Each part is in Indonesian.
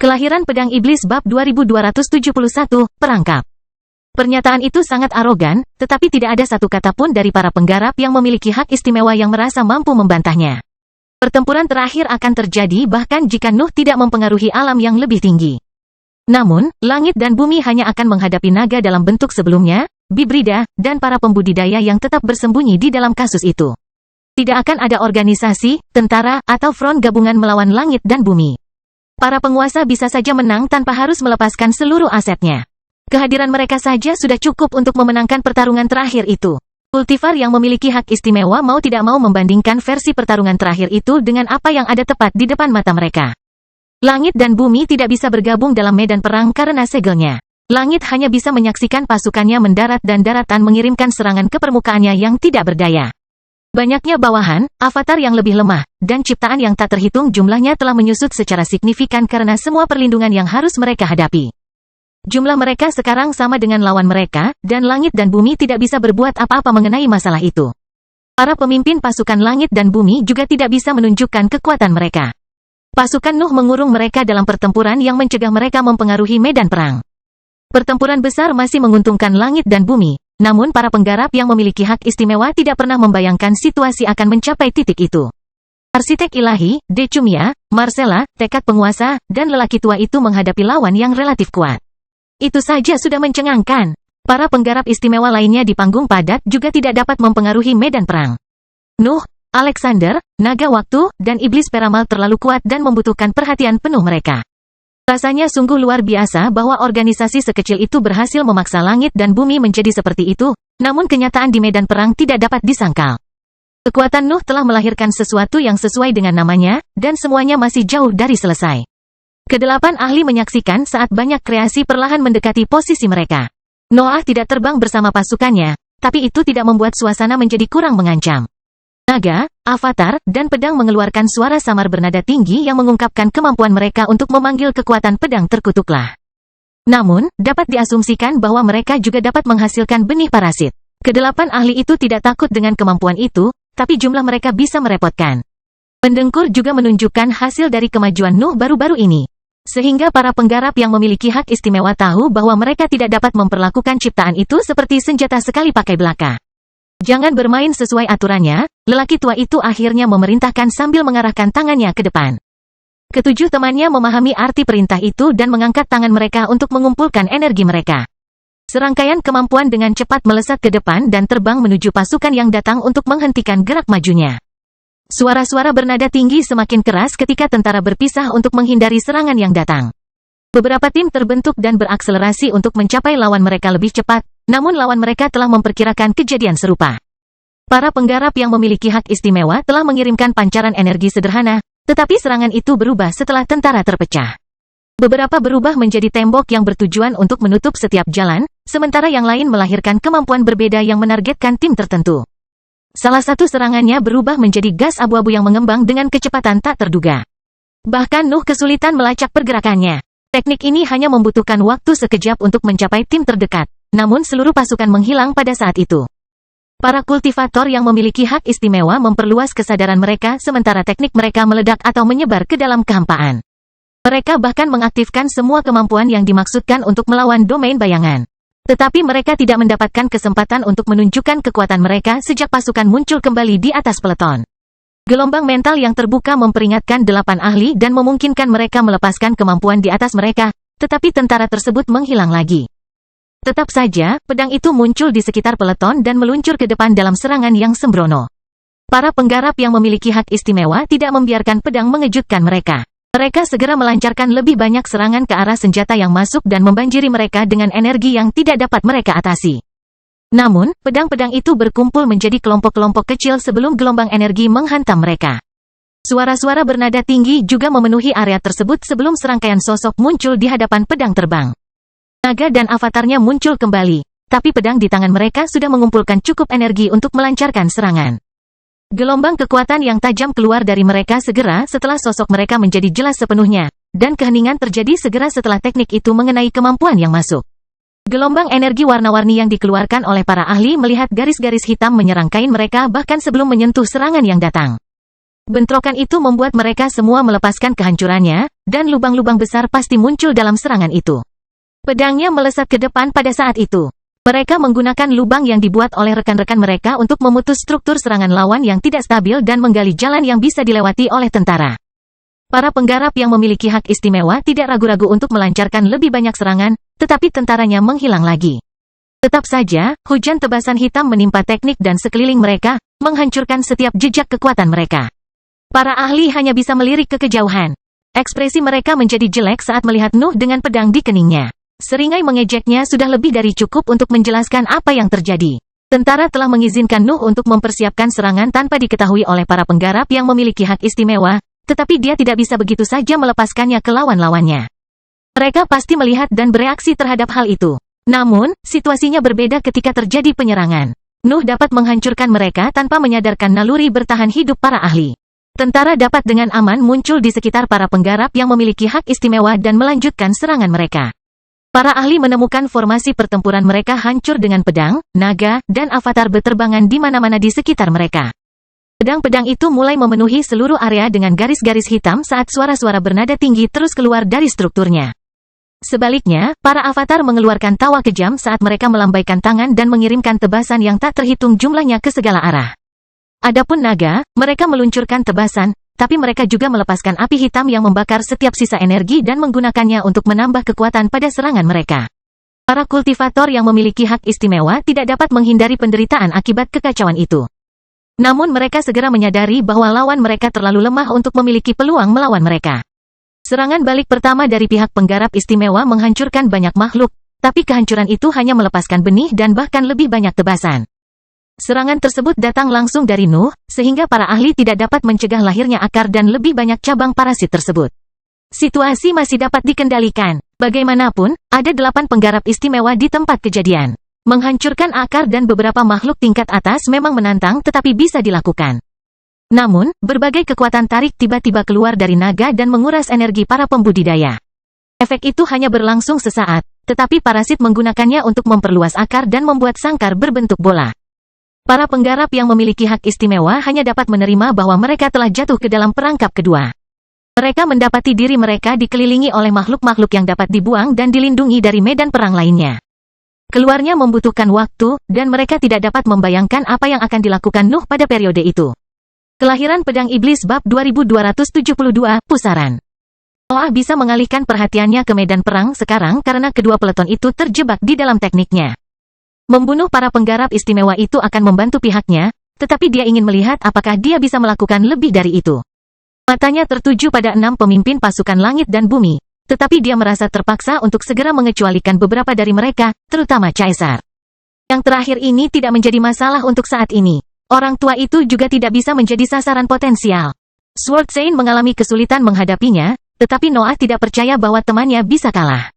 Kelahiran Pedang Iblis bab 2271, Perangkap. Pernyataan itu sangat arogan, tetapi tidak ada satu kata pun dari para penggarap yang memiliki hak istimewa yang merasa mampu membantahnya. Pertempuran terakhir akan terjadi bahkan jika Nuh tidak mempengaruhi alam yang lebih tinggi. Namun, langit dan bumi hanya akan menghadapi naga dalam bentuk sebelumnya, Bibrida, dan para pembudidaya yang tetap bersembunyi di dalam kasus itu. Tidak akan ada organisasi, tentara, atau front gabungan melawan langit dan bumi. Para penguasa bisa saja menang tanpa harus melepaskan seluruh asetnya. Kehadiran mereka saja sudah cukup untuk memenangkan pertarungan terakhir itu. Kultivar yang memiliki hak istimewa mau tidak mau membandingkan versi pertarungan terakhir itu dengan apa yang ada tepat di depan mata mereka. Langit dan bumi tidak bisa bergabung dalam medan perang karena segelnya. Langit hanya bisa menyaksikan pasukannya mendarat dan daratan mengirimkan serangan ke permukaannya yang tidak berdaya. Banyaknya bawahan, avatar yang lebih lemah, dan ciptaan yang tak terhitung jumlahnya telah menyusut secara signifikan karena semua perlindungan yang harus mereka hadapi. Jumlah mereka sekarang sama dengan lawan mereka, dan langit dan bumi tidak bisa berbuat apa-apa mengenai masalah itu. Para pemimpin pasukan langit dan bumi juga tidak bisa menunjukkan kekuatan mereka. Pasukan Nuh mengurung mereka dalam pertempuran yang mencegah mereka mempengaruhi medan perang. Pertempuran besar masih menguntungkan langit dan bumi. Namun para penggarap yang memiliki hak istimewa tidak pernah membayangkan situasi akan mencapai titik itu. Arsitek ilahi, Decumia, Marcella, tekad penguasa, dan lelaki tua itu menghadapi lawan yang relatif kuat. Itu saja sudah mencengangkan. Para penggarap istimewa lainnya di panggung padat juga tidak dapat mempengaruhi medan perang. Nuh, Alexander, Naga Waktu, dan Iblis Peramal terlalu kuat dan membutuhkan perhatian penuh mereka. Rasanya sungguh luar biasa bahwa organisasi sekecil itu berhasil memaksa langit dan bumi menjadi seperti itu, namun kenyataan di medan perang tidak dapat disangkal. Kekuatan Nuh telah melahirkan sesuatu yang sesuai dengan namanya, dan semuanya masih jauh dari selesai. Kedelapan ahli menyaksikan saat banyak kreasi perlahan mendekati posisi mereka. Noah tidak terbang bersama pasukannya, tapi itu tidak membuat suasana menjadi kurang mengancam. Naga, avatar, dan pedang mengeluarkan suara samar bernada tinggi yang mengungkapkan kemampuan mereka untuk memanggil kekuatan pedang terkutuklah. Namun, dapat diasumsikan bahwa mereka juga dapat menghasilkan benih parasit. Kedelapan ahli itu tidak takut dengan kemampuan itu, tapi jumlah mereka bisa merepotkan. Pendengkur juga menunjukkan hasil dari kemajuan Nuh baru-baru ini. Sehingga para penggarap yang memiliki hak istimewa tahu bahwa mereka tidak dapat memperlakukan ciptaan itu seperti senjata sekali pakai belaka. Jangan bermain sesuai aturannya, lelaki tua itu akhirnya memerintahkan sambil mengarahkan tangannya ke depan. Ketujuh temannya memahami arti perintah itu dan mengangkat tangan mereka untuk mengumpulkan energi mereka. Serangkaian kemampuan dengan cepat melesat ke depan dan terbang menuju pasukan yang datang untuk menghentikan gerak majunya. Suara-suara bernada tinggi semakin keras ketika tentara berpisah untuk menghindari serangan yang datang. Beberapa tim terbentuk dan berakselerasi untuk mencapai lawan mereka lebih cepat, namun lawan mereka telah memperkirakan kejadian serupa. Para penggarap yang memiliki hak istimewa telah mengirimkan pancaran energi sederhana, tetapi serangan itu berubah setelah tentara terpecah. Beberapa berubah menjadi tembok yang bertujuan untuk menutup setiap jalan, sementara yang lain melahirkan kemampuan berbeda yang menargetkan tim tertentu. Salah satu serangannya berubah menjadi gas abu-abu yang mengembang dengan kecepatan tak terduga. Bahkan Nuh kesulitan melacak pergerakannya. Teknik ini hanya membutuhkan waktu sekejap untuk mencapai tim terdekat, namun seluruh pasukan menghilang pada saat itu. Para kultivator yang memiliki hak istimewa memperluas kesadaran mereka sementara teknik mereka meledak atau menyebar ke dalam kehampaan. Mereka bahkan mengaktifkan semua kemampuan yang dimaksudkan untuk melawan domain bayangan. Tetapi mereka tidak mendapatkan kesempatan untuk menunjukkan kekuatan mereka sejak pasukan muncul kembali di atas peleton. Gelombang mental yang terbuka memperingatkan delapan ahli dan memungkinkan mereka melepaskan kemampuan di atas mereka, tetapi tentara tersebut menghilang lagi. Tetap saja, pedang itu muncul di sekitar peleton dan meluncur ke depan dalam serangan yang sembrono. Para penggarap yang memiliki hak istimewa tidak membiarkan pedang mengejutkan mereka. Mereka segera melancarkan lebih banyak serangan ke arah senjata yang masuk dan membanjiri mereka dengan energi yang tidak dapat mereka atasi. Namun, pedang-pedang itu berkumpul menjadi kelompok-kelompok kecil sebelum gelombang energi menghantam mereka. Suara-suara bernada tinggi juga memenuhi area tersebut sebelum serangkaian sosok muncul di hadapan pedang terbang. Naga dan avatarnya muncul kembali, tapi pedang di tangan mereka sudah mengumpulkan cukup energi untuk melancarkan serangan. Gelombang kekuatan yang tajam keluar dari mereka segera setelah sosok mereka menjadi jelas sepenuhnya, dan keheningan terjadi segera setelah teknik itu mengenai kemampuan yang masuk. Gelombang energi warna-warni yang dikeluarkan oleh para ahli melihat garis-garis hitam menyerang kain mereka bahkan sebelum menyentuh serangan yang datang. Bentrokan itu membuat mereka semua melepaskan kehancurannya, dan lubang-lubang besar pasti muncul dalam serangan itu. Pedangnya melesat ke depan pada saat itu. Mereka menggunakan lubang yang dibuat oleh rekan-rekan mereka untuk memutus struktur serangan lawan yang tidak stabil dan menggali jalan yang bisa dilewati oleh tentara. Para penggarap yang memiliki hak istimewa tidak ragu-ragu untuk melancarkan lebih banyak serangan, tetapi tentaranya menghilang lagi. Tetap saja, hujan tebasan hitam menimpa teknik dan sekeliling mereka, menghancurkan setiap jejak kekuatan mereka. Para ahli hanya bisa melirik ke kejauhan. Ekspresi mereka menjadi jelek saat melihat Nuh dengan pedang di keningnya. Seringai mengejeknya sudah lebih dari cukup untuk menjelaskan apa yang terjadi. Tentara telah mengizinkan Nuh untuk mempersiapkan serangan tanpa diketahui oleh para penggarap yang memiliki hak istimewa, tetapi dia tidak bisa begitu saja melepaskannya ke lawan-lawannya. Mereka pasti melihat dan bereaksi terhadap hal itu. Namun, situasinya berbeda ketika terjadi penyerangan. Nuh dapat menghancurkan mereka tanpa menyadarkan naluri bertahan hidup para ahli. Tentara dapat dengan aman muncul di sekitar para penggarap yang memiliki hak istimewa dan melanjutkan serangan mereka. Para ahli menemukan formasi pertempuran mereka hancur dengan pedang, naga, dan avatar beterbangan di mana-mana di sekitar mereka. Pedang-pedang itu mulai memenuhi seluruh area dengan garis-garis hitam saat suara-suara bernada tinggi terus keluar dari strukturnya. Sebaliknya, para avatar mengeluarkan tawa kejam saat mereka melambaikan tangan dan mengirimkan tebasan yang tak terhitung jumlahnya ke segala arah. Adapun naga, mereka meluncurkan tebasan, tapi mereka juga melepaskan api hitam yang membakar setiap sisa energi dan menggunakannya untuk menambah kekuatan pada serangan mereka. Para kultivator yang memiliki hak istimewa tidak dapat menghindari penderitaan akibat kekacauan itu. Namun mereka segera menyadari bahwa lawan mereka terlalu lemah untuk memiliki peluang melawan mereka. Serangan balik pertama dari pihak penggarap istimewa menghancurkan banyak makhluk, tapi kehancuran itu hanya melepaskan benih dan bahkan lebih banyak tebasan. Serangan tersebut datang langsung dari Nuh, sehingga para ahli tidak dapat mencegah lahirnya akar dan lebih banyak cabang parasit tersebut. Situasi masih dapat dikendalikan. Bagaimanapun, ada 8 penggarap istimewa di tempat kejadian. Menghancurkan akar dan beberapa makhluk tingkat atas memang menantang tetapi bisa dilakukan. Namun, berbagai kekuatan tarik tiba-tiba keluar dari naga dan menguras energi para pembudidaya. Efek itu hanya berlangsung sesaat, tetapi parasit menggunakannya untuk memperluas akar dan membuat sangkar berbentuk bola. Para penggarap yang memiliki hak istimewa hanya dapat menerima bahwa mereka telah jatuh ke dalam perangkap kedua. Mereka mendapati diri mereka dikelilingi oleh makhluk-makhluk yang dapat dibuang dan dilindungi dari medan perang lainnya. Keluarnya membutuhkan waktu, dan mereka tidak dapat membayangkan apa yang akan dilakukan Nuh pada periode itu. Kelahiran Pedang Iblis Bab 2272, Pusaran. Noah bisa mengalihkan perhatiannya ke medan perang sekarang karena kedua peleton itu terjebak di dalam tekniknya. Membunuh para penggarap istimewa itu akan membantu pihaknya, tetapi dia ingin melihat apakah dia bisa melakukan lebih dari itu. Matanya tertuju pada 6 pemimpin pasukan langit dan bumi, tetapi dia merasa terpaksa untuk segera mengecualikan beberapa dari mereka, terutama Caesar. Yang terakhir ini tidak menjadi masalah untuk saat ini. Orang tua itu juga tidak bisa menjadi sasaran potensial. Swordsane mengalami kesulitan menghadapinya, tetapi Noah tidak percaya bahwa temannya bisa kalah.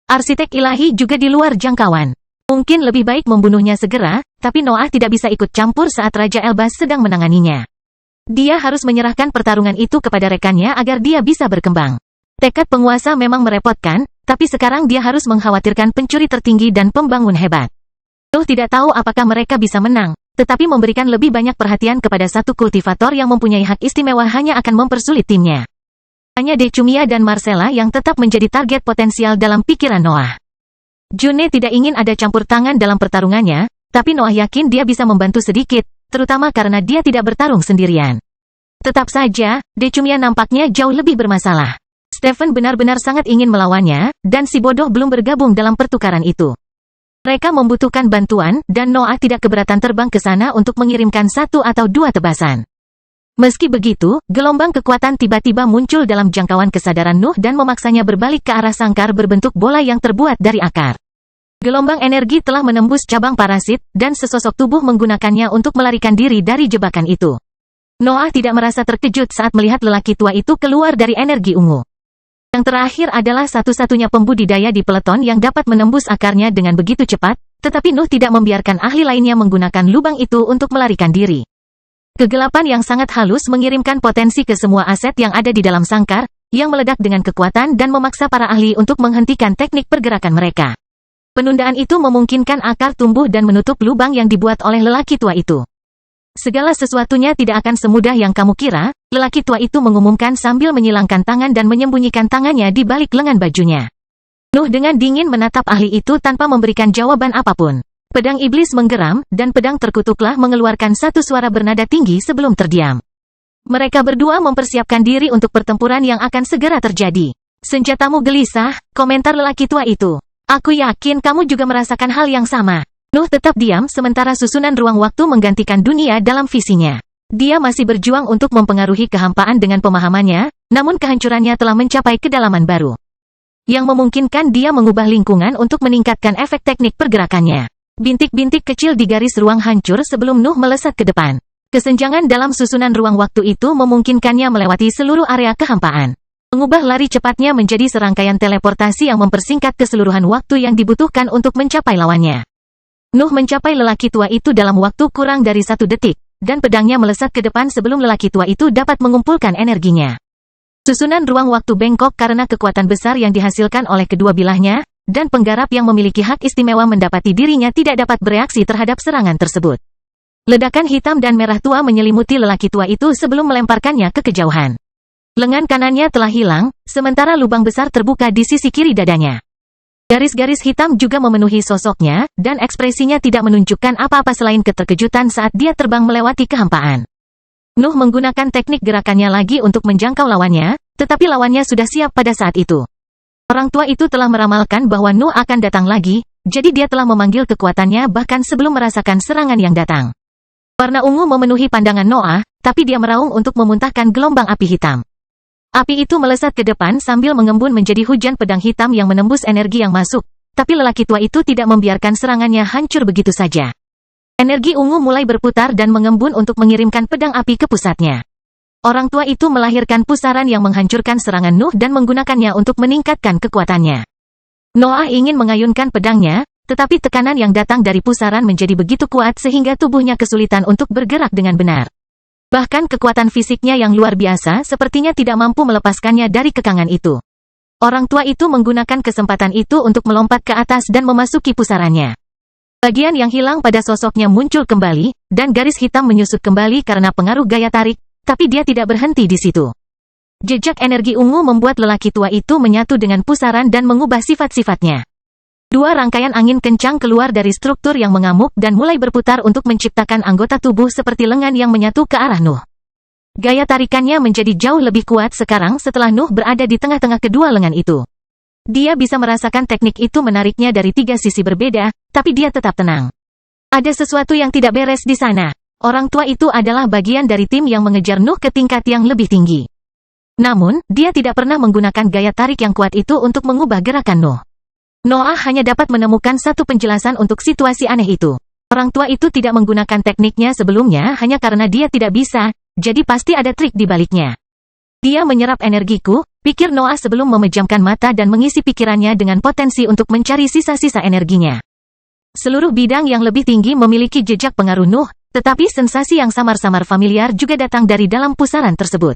Arsitek ilahi juga di luar jangkauan. Mungkin lebih baik membunuhnya segera, tapi Noah tidak bisa ikut campur saat Raja Elbas sedang menanganinya. Dia harus menyerahkan pertarungan itu kepada rekannya agar dia bisa berkembang. Tekad penguasa memang merepotkan, tapi sekarang dia harus mengkhawatirkan pencuri tertinggi dan pembangun hebat. Nuh tidak tahu apakah mereka bisa menang, tetapi memberikan lebih banyak perhatian kepada satu kultivator yang mempunyai hak istimewa hanya akan mempersulit timnya. Hanya Decumia dan Marcella yang tetap menjadi target potensial dalam pikiran Noah. June tidak ingin ada campur tangan dalam pertarungannya, tapi Noah yakin dia bisa membantu sedikit, terutama karena dia tidak bertarung sendirian. Tetap saja, Decumia nampaknya jauh lebih bermasalah. Stephen benar-benar sangat ingin melawannya, dan si bodoh belum bergabung dalam pertukaran itu. Mereka membutuhkan bantuan, dan Noah tidak keberatan terbang ke sana untuk mengirimkan 1 atau 2 tebasan. Meski begitu, gelombang kekuatan tiba-tiba muncul dalam jangkauan kesadaran Nuh dan memaksanya berbalik ke arah sangkar berbentuk bola yang terbuat dari akar. Gelombang energi telah menembus cabang parasit, dan sesosok tubuh menggunakannya untuk melarikan diri dari jebakan itu. Noah tidak merasa terkejut saat melihat lelaki tua itu keluar dari energi ungu. Yang terakhir adalah satu-satunya pembudidaya di peleton yang dapat menembus akarnya dengan begitu cepat, tetapi Nuh tidak membiarkan ahli lainnya menggunakan lubang itu untuk melarikan diri. Kegelapan yang sangat halus mengirimkan potensi ke semua aset yang ada di dalam sangkar, yang meledak dengan kekuatan dan memaksa para ahli untuk menghentikan teknik pergerakan mereka. Penundaan itu memungkinkan akar tumbuh dan menutup lubang yang dibuat oleh lelaki tua itu. Segala sesuatunya tidak akan semudah yang kamu kira, Lelaki tua itu mengumumkan sambil menyilangkan tangan dan menyembunyikan tangannya di balik lengan bajunya. Nuh dengan dingin menatap ahli itu tanpa memberikan jawaban apapun. Pedang iblis menggeram, dan pedang terkutuklah mengeluarkan satu suara bernada tinggi sebelum terdiam. Mereka berdua mempersiapkan diri untuk pertempuran yang akan segera terjadi. Senjatamu gelisah, komentar lelaki tua itu. Aku yakin kamu juga merasakan hal yang sama. Nuh tetap diam sementara susunan ruang waktu menggantikan dunia dalam visinya. Dia masih berjuang untuk mempengaruhi kehampaan dengan pemahamannya, namun kehancurannya telah mencapai kedalaman baru. Yang memungkinkan dia mengubah lingkungan untuk meningkatkan efek teknik pergerakannya. Bintik-bintik kecil di garis ruang hancur sebelum Nuh melesat ke depan. Kesenjangan dalam susunan ruang waktu itu memungkinkannya melewati seluruh area kehampaan. Mengubah lari cepatnya menjadi serangkaian teleportasi yang mempersingkat keseluruhan waktu yang dibutuhkan untuk mencapai lawannya. Nuh mencapai lelaki tua itu dalam waktu kurang dari 1 detik. Dan pedangnya melesat ke depan sebelum lelaki tua itu dapat mengumpulkan energinya. Susunan ruang waktu bengkok karena kekuatan besar yang dihasilkan oleh kedua bilahnya, dan penggarap yang memiliki hak istimewa mendapati dirinya tidak dapat bereaksi terhadap serangan tersebut. Ledakan hitam dan merah tua menyelimuti lelaki tua itu sebelum melemparkannya ke kejauhan. Lengan kanannya telah hilang, sementara lubang besar terbuka di sisi kiri dadanya. Garis-garis hitam juga memenuhi sosoknya, dan ekspresinya tidak menunjukkan apa-apa selain keterkejutan saat dia terbang melewati kehampaan. Nuh menggunakan teknik gerakannya lagi untuk menjangkau lawannya, tetapi lawannya sudah siap pada saat itu. Orang tua itu telah meramalkan bahwa Nuh akan datang lagi, jadi dia telah memanggil kekuatannya bahkan sebelum merasakan serangan yang datang. Warna ungu memenuhi pandangan Noah, tapi dia meraung untuk memuntahkan gelombang api hitam. Api itu melesat ke depan sambil mengembun menjadi hujan pedang hitam yang menembus energi yang masuk, tapi lelaki tua itu tidak membiarkan serangannya hancur begitu saja. Energi ungu mulai berputar dan mengembun untuk mengirimkan pedang api ke pusatnya. Orang tua itu melahirkan pusaran yang menghancurkan serangan Nuh dan menggunakannya untuk meningkatkan kekuatannya. Noah ingin mengayunkan pedangnya, tetapi tekanan yang datang dari pusaran menjadi begitu kuat sehingga tubuhnya kesulitan untuk bergerak dengan benar. Bahkan kekuatan fisiknya yang luar biasa sepertinya tidak mampu melepaskannya dari kekangan itu. Orang tua itu menggunakan kesempatan itu untuk melompat ke atas dan memasuki pusarannya. Bagian yang hilang pada sosoknya muncul kembali, dan garis hitam menyusut kembali karena pengaruh gaya tarik, tapi dia tidak berhenti di situ. Jejak energi ungu membuat lelaki tua itu menyatu dengan pusaran dan mengubah sifat-sifatnya. Dua rangkaian angin kencang keluar dari struktur yang mengamuk dan mulai berputar untuk menciptakan anggota tubuh seperti lengan yang menyatu ke arah Nuh. Gaya tarikannya menjadi jauh lebih kuat sekarang setelah Nuh berada di tengah-tengah kedua lengan itu. Dia bisa merasakan teknik itu menariknya dari 3 sisi berbeda, tapi dia tetap tenang. Ada sesuatu yang tidak beres di sana. Orang tua itu adalah bagian dari tim yang mengejar Nuh ke tingkat yang lebih tinggi. Namun, dia tidak pernah menggunakan gaya tarik yang kuat itu untuk mengubah gerakan Nuh. Noah hanya dapat menemukan satu penjelasan untuk situasi aneh itu. Orang tua itu tidak menggunakan tekniknya sebelumnya hanya karena dia tidak bisa, jadi pasti ada trik di baliknya. Dia menyerap energiku, pikir Noah sebelum memejamkan mata dan mengisi pikirannya dengan potensi untuk mencari sisa-sisa energinya. Seluruh bidang yang lebih tinggi memiliki jejak pengaruh Nuh, tetapi sensasi yang samar-samar familiar juga datang dari dalam pusaran tersebut.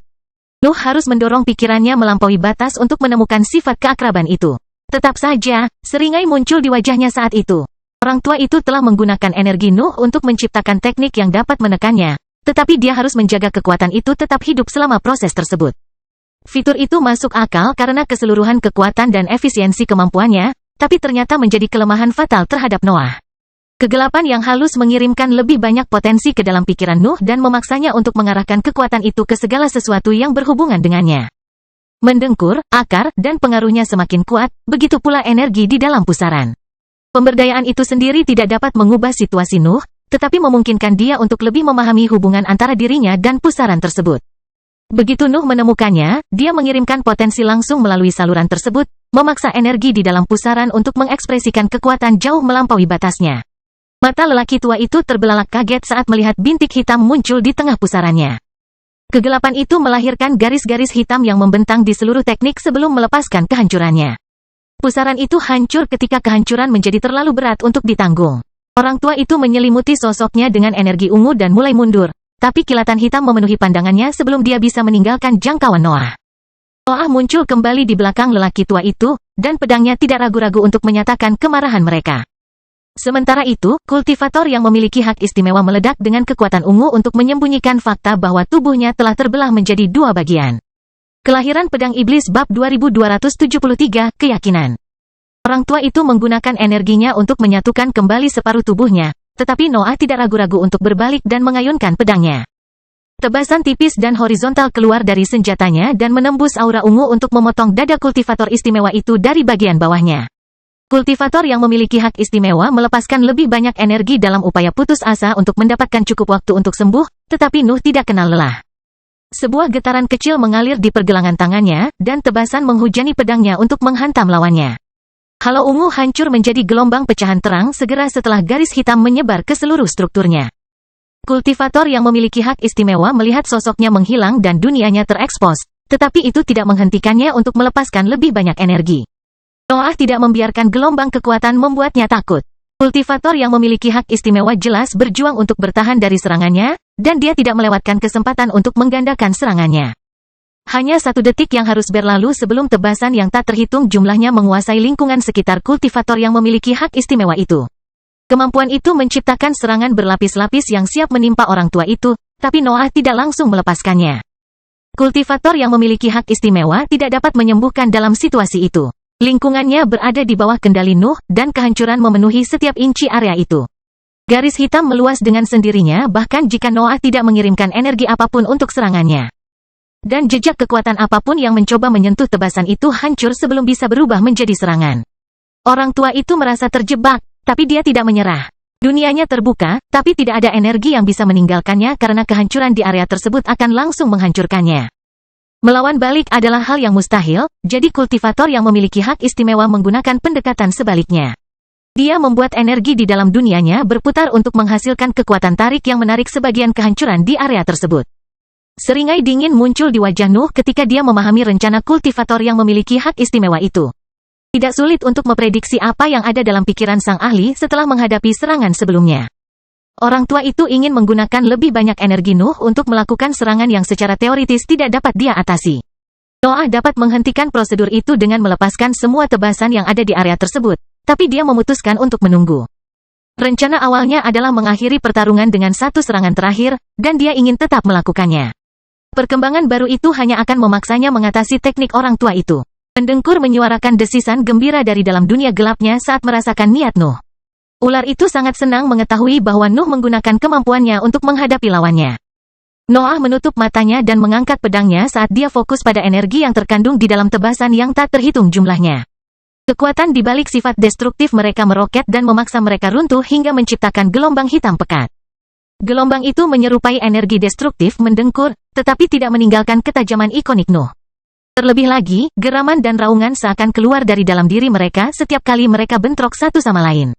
Nuh harus mendorong pikirannya melampaui batas untuk menemukan sifat keakraban itu. Tetap saja, seringai muncul di wajahnya saat itu. Orang tua itu telah menggunakan energi Nuh untuk menciptakan teknik yang dapat menekannya, tetapi dia harus menjaga kekuatan itu tetap hidup selama proses tersebut. Fitur itu masuk akal karena keseluruhan kekuatan dan efisiensi kemampuannya, tapi ternyata menjadi kelemahan fatal terhadap Noah. Kegelapan yang halus mengirimkan lebih banyak potensi ke dalam pikiran Nuh dan memaksanya untuk mengarahkan kekuatan itu ke segala sesuatu yang berhubungan dengannya. Mendengkur, akar, dan pengaruhnya semakin kuat, begitu pula energi di dalam pusaran. Pemberdayaan itu sendiri tidak dapat mengubah situasi Nuh, tetapi memungkinkan dia untuk lebih memahami hubungan antara dirinya dan pusaran tersebut. Begitu Nuh menemukannya, dia mengirimkan potensi langsung melalui saluran tersebut, memaksa energi di dalam pusaran untuk mengekspresikan kekuatan jauh melampaui batasnya. Mata lelaki tua itu terbelalak kaget saat melihat bintik hitam muncul di tengah pusarannya. Kegelapan itu melahirkan garis-garis hitam yang membentang di seluruh teknik sebelum melepaskan kehancurannya. Pusaran itu hancur ketika kehancuran menjadi terlalu berat untuk ditanggung. Orang tua itu menyelimuti sosoknya dengan energi ungu dan mulai mundur, tapi kilatan hitam memenuhi pandangannya sebelum dia bisa meninggalkan jangkauan Noah. Noah muncul kembali di belakang lelaki tua itu, dan pedangnya tidak ragu-ragu untuk menyatakan kemarahan mereka. Sementara itu, kultivator yang memiliki hak istimewa meledak dengan kekuatan ungu untuk menyembunyikan fakta bahwa tubuhnya telah terbelah menjadi dua bagian. Kelahiran Pedang Iblis Bab 2273, Keyakinan. Orang tua itu menggunakan energinya untuk menyatukan kembali separuh tubuhnya, tetapi Noah tidak ragu-ragu untuk berbalik dan mengayunkan pedangnya. Tebasan tipis dan horizontal keluar dari senjatanya dan menembus aura ungu untuk memotong dada kultivator istimewa itu dari bagian bawahnya. Kultivator yang memiliki hak istimewa melepaskan lebih banyak energi dalam upaya putus asa untuk mendapatkan cukup waktu untuk sembuh, tetapi Nuh tidak kenal lelah. Sebuah getaran kecil mengalir di pergelangan tangannya, dan tebasan menghujani pedangnya untuk menghantam lawannya. Halo ungu hancur menjadi gelombang pecahan terang segera setelah garis hitam menyebar ke seluruh strukturnya. Kultivator yang memiliki hak istimewa melihat sosoknya menghilang dan dunianya terekspos, tetapi itu tidak menghentikannya untuk melepaskan lebih banyak energi. Noah tidak membiarkan gelombang kekuatan membuatnya takut. Kultivator yang memiliki hak istimewa jelas berjuang untuk bertahan dari serangannya, dan dia tidak melewatkan kesempatan untuk menggandakan serangannya. Hanya 1 detik yang harus berlalu sebelum tebasan yang tak terhitung jumlahnya menguasai lingkungan sekitar kultivator yang memiliki hak istimewa itu. Kemampuan itu menciptakan serangan berlapis-lapis yang siap menimpa orang tua itu, tapi Noah tidak langsung melepaskannya. Kultivator yang memiliki hak istimewa tidak dapat menyembuhkan dalam situasi itu. Lingkungannya berada di bawah kendali Nuh, dan kehancuran memenuhi setiap inci area itu. Garis hitam meluas dengan sendirinya bahkan jika Noah tidak mengirimkan energi apapun untuk serangannya. Dan jejak kekuatan apapun yang mencoba menyentuh tebasan itu hancur sebelum bisa berubah menjadi serangan. Orang tua itu merasa terjebak. Tapi dia tidak menyerah. Dunianya terbuka, tapi tidak ada energi yang bisa meninggalkannya karena kehancuran di area tersebut akan langsung menghancurkannya. Melawan balik adalah hal yang mustahil, jadi kultivator yang memiliki hak istimewa menggunakan pendekatan sebaliknya. Dia membuat energi di dalam dunianya berputar untuk menghasilkan kekuatan tarik yang menarik sebagian kehancuran di area tersebut. Seringai dingin muncul di wajah Nuh ketika dia memahami rencana kultivator yang memiliki hak istimewa itu. Tidak sulit untuk memprediksi apa yang ada dalam pikiran sang ahli setelah menghadapi serangan sebelumnya. Orang tua itu ingin menggunakan lebih banyak energi Nuh untuk melakukan serangan yang secara teoritis tidak dapat dia atasi. Noah dapat menghentikan prosedur itu dengan melepaskan semua tebasan yang ada di area tersebut, tapi dia memutuskan untuk menunggu. Rencana awalnya adalah mengakhiri pertarungan dengan 1 serangan terakhir, dan dia ingin tetap melakukannya. Perkembangan baru itu hanya akan memaksanya mengatasi teknik orang tua itu. Pendengkur menyuarakan desisan gembira dari dalam dunia gelapnya saat merasakan niat Nuh. Ular itu sangat senang mengetahui bahwa Nuh menggunakan kemampuannya untuk menghadapi lawannya. Noah menutup matanya dan mengangkat pedangnya saat dia fokus pada energi yang terkandung di dalam tebasan yang tak terhitung jumlahnya. Kekuatan di balik sifat destruktif mereka meroket dan memaksa mereka runtuh hingga menciptakan gelombang hitam pekat. Gelombang itu menyerupai energi destruktif mendengkur, tetapi tidak meninggalkan ketajaman ikonik Nuh. Terlebih lagi, geraman dan raungan seakan keluar dari dalam diri mereka setiap kali mereka bentrok satu sama lain.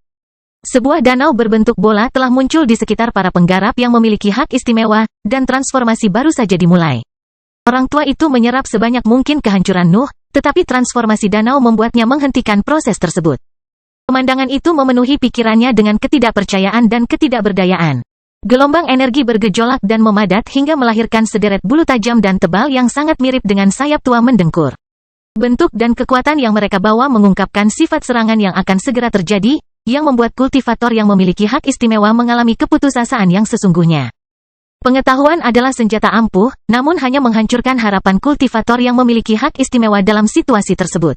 Sebuah danau berbentuk bola telah muncul di sekitar para penggarap yang memiliki hak istimewa, dan transformasi baru saja dimulai. Orang tua itu menyerap sebanyak mungkin kehancuran Nuh, tetapi transformasi danau membuatnya menghentikan proses tersebut. Pemandangan itu memenuhi pikirannya dengan ketidakpercayaan dan ketidakberdayaan. Gelombang energi bergejolak dan memadat hingga melahirkan sederet bulu tajam dan tebal yang sangat mirip dengan sayap tua mendengkur. Bentuk dan kekuatan yang mereka bawa mengungkapkan sifat serangan yang akan segera terjadi, yang membuat kultivator yang memiliki hak istimewa mengalami keputusasaan yang sesungguhnya. Pengetahuan adalah senjata ampuh, namun hanya menghancurkan harapan kultivator yang memiliki hak istimewa dalam situasi tersebut.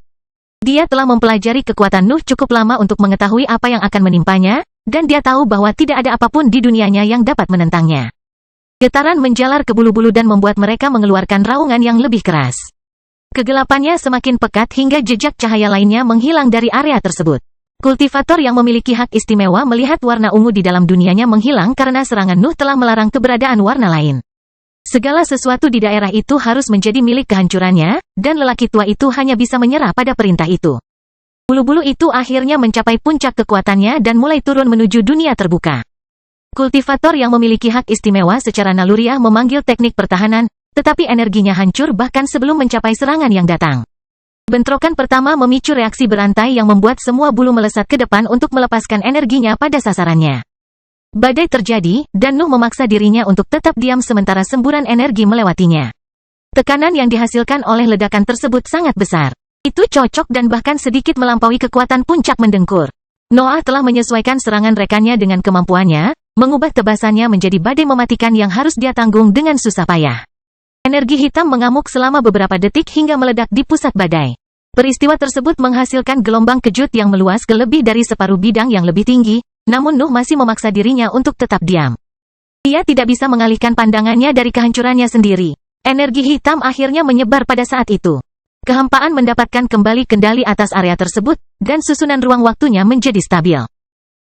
Dia telah mempelajari kekuatan Nuh cukup lama untuk mengetahui apa yang akan menimpanya, dan dia tahu bahwa tidak ada apapun di dunianya yang dapat menentangnya. Getaran menjalar ke bulu-bulu dan membuat mereka mengeluarkan raungan yang lebih keras. Kegelapannya semakin pekat hingga jejak cahaya lainnya menghilang dari area tersebut. Kultivator yang memiliki hak istimewa melihat warna ungu di dalam dunianya menghilang karena serangan Nuh telah melarang keberadaan warna lain. Segala sesuatu di daerah itu harus menjadi milik kehancurannya, dan lelaki tua itu hanya bisa menyerah pada perintah itu. Bulu-bulu itu akhirnya mencapai puncak kekuatannya dan mulai turun menuju dunia terbuka. Kultivator yang memiliki hak istimewa secara naluriah memanggil teknik pertahanan, tetapi energinya hancur bahkan sebelum mencapai serangan yang datang. Bentrokan pertama memicu reaksi berantai yang membuat semua bulu melesat ke depan untuk melepaskan energinya pada sasarannya. Badai terjadi, dan Nuh memaksa dirinya untuk tetap diam sementara semburan energi melewatinya. Tekanan yang dihasilkan oleh ledakan tersebut sangat besar. Itu cocok dan bahkan sedikit melampaui kekuatan puncak mendengkur. Noah telah menyesuaikan serangan rekannya dengan kemampuannya, mengubah tebasannya menjadi badai mematikan yang harus dia tanggung dengan susah payah. Energi hitam mengamuk selama beberapa detik hingga meledak di pusat badai. Peristiwa tersebut menghasilkan gelombang kejut yang meluas ke lebih dari separuh bidang yang lebih tinggi, namun Nuh masih memaksa dirinya untuk tetap diam. Dia tidak bisa mengalihkan pandangannya dari kehancurannya sendiri. Energi hitam akhirnya menyebar pada saat itu. Kehampaan mendapatkan kembali kendali atas area tersebut, dan susunan ruang waktunya menjadi stabil.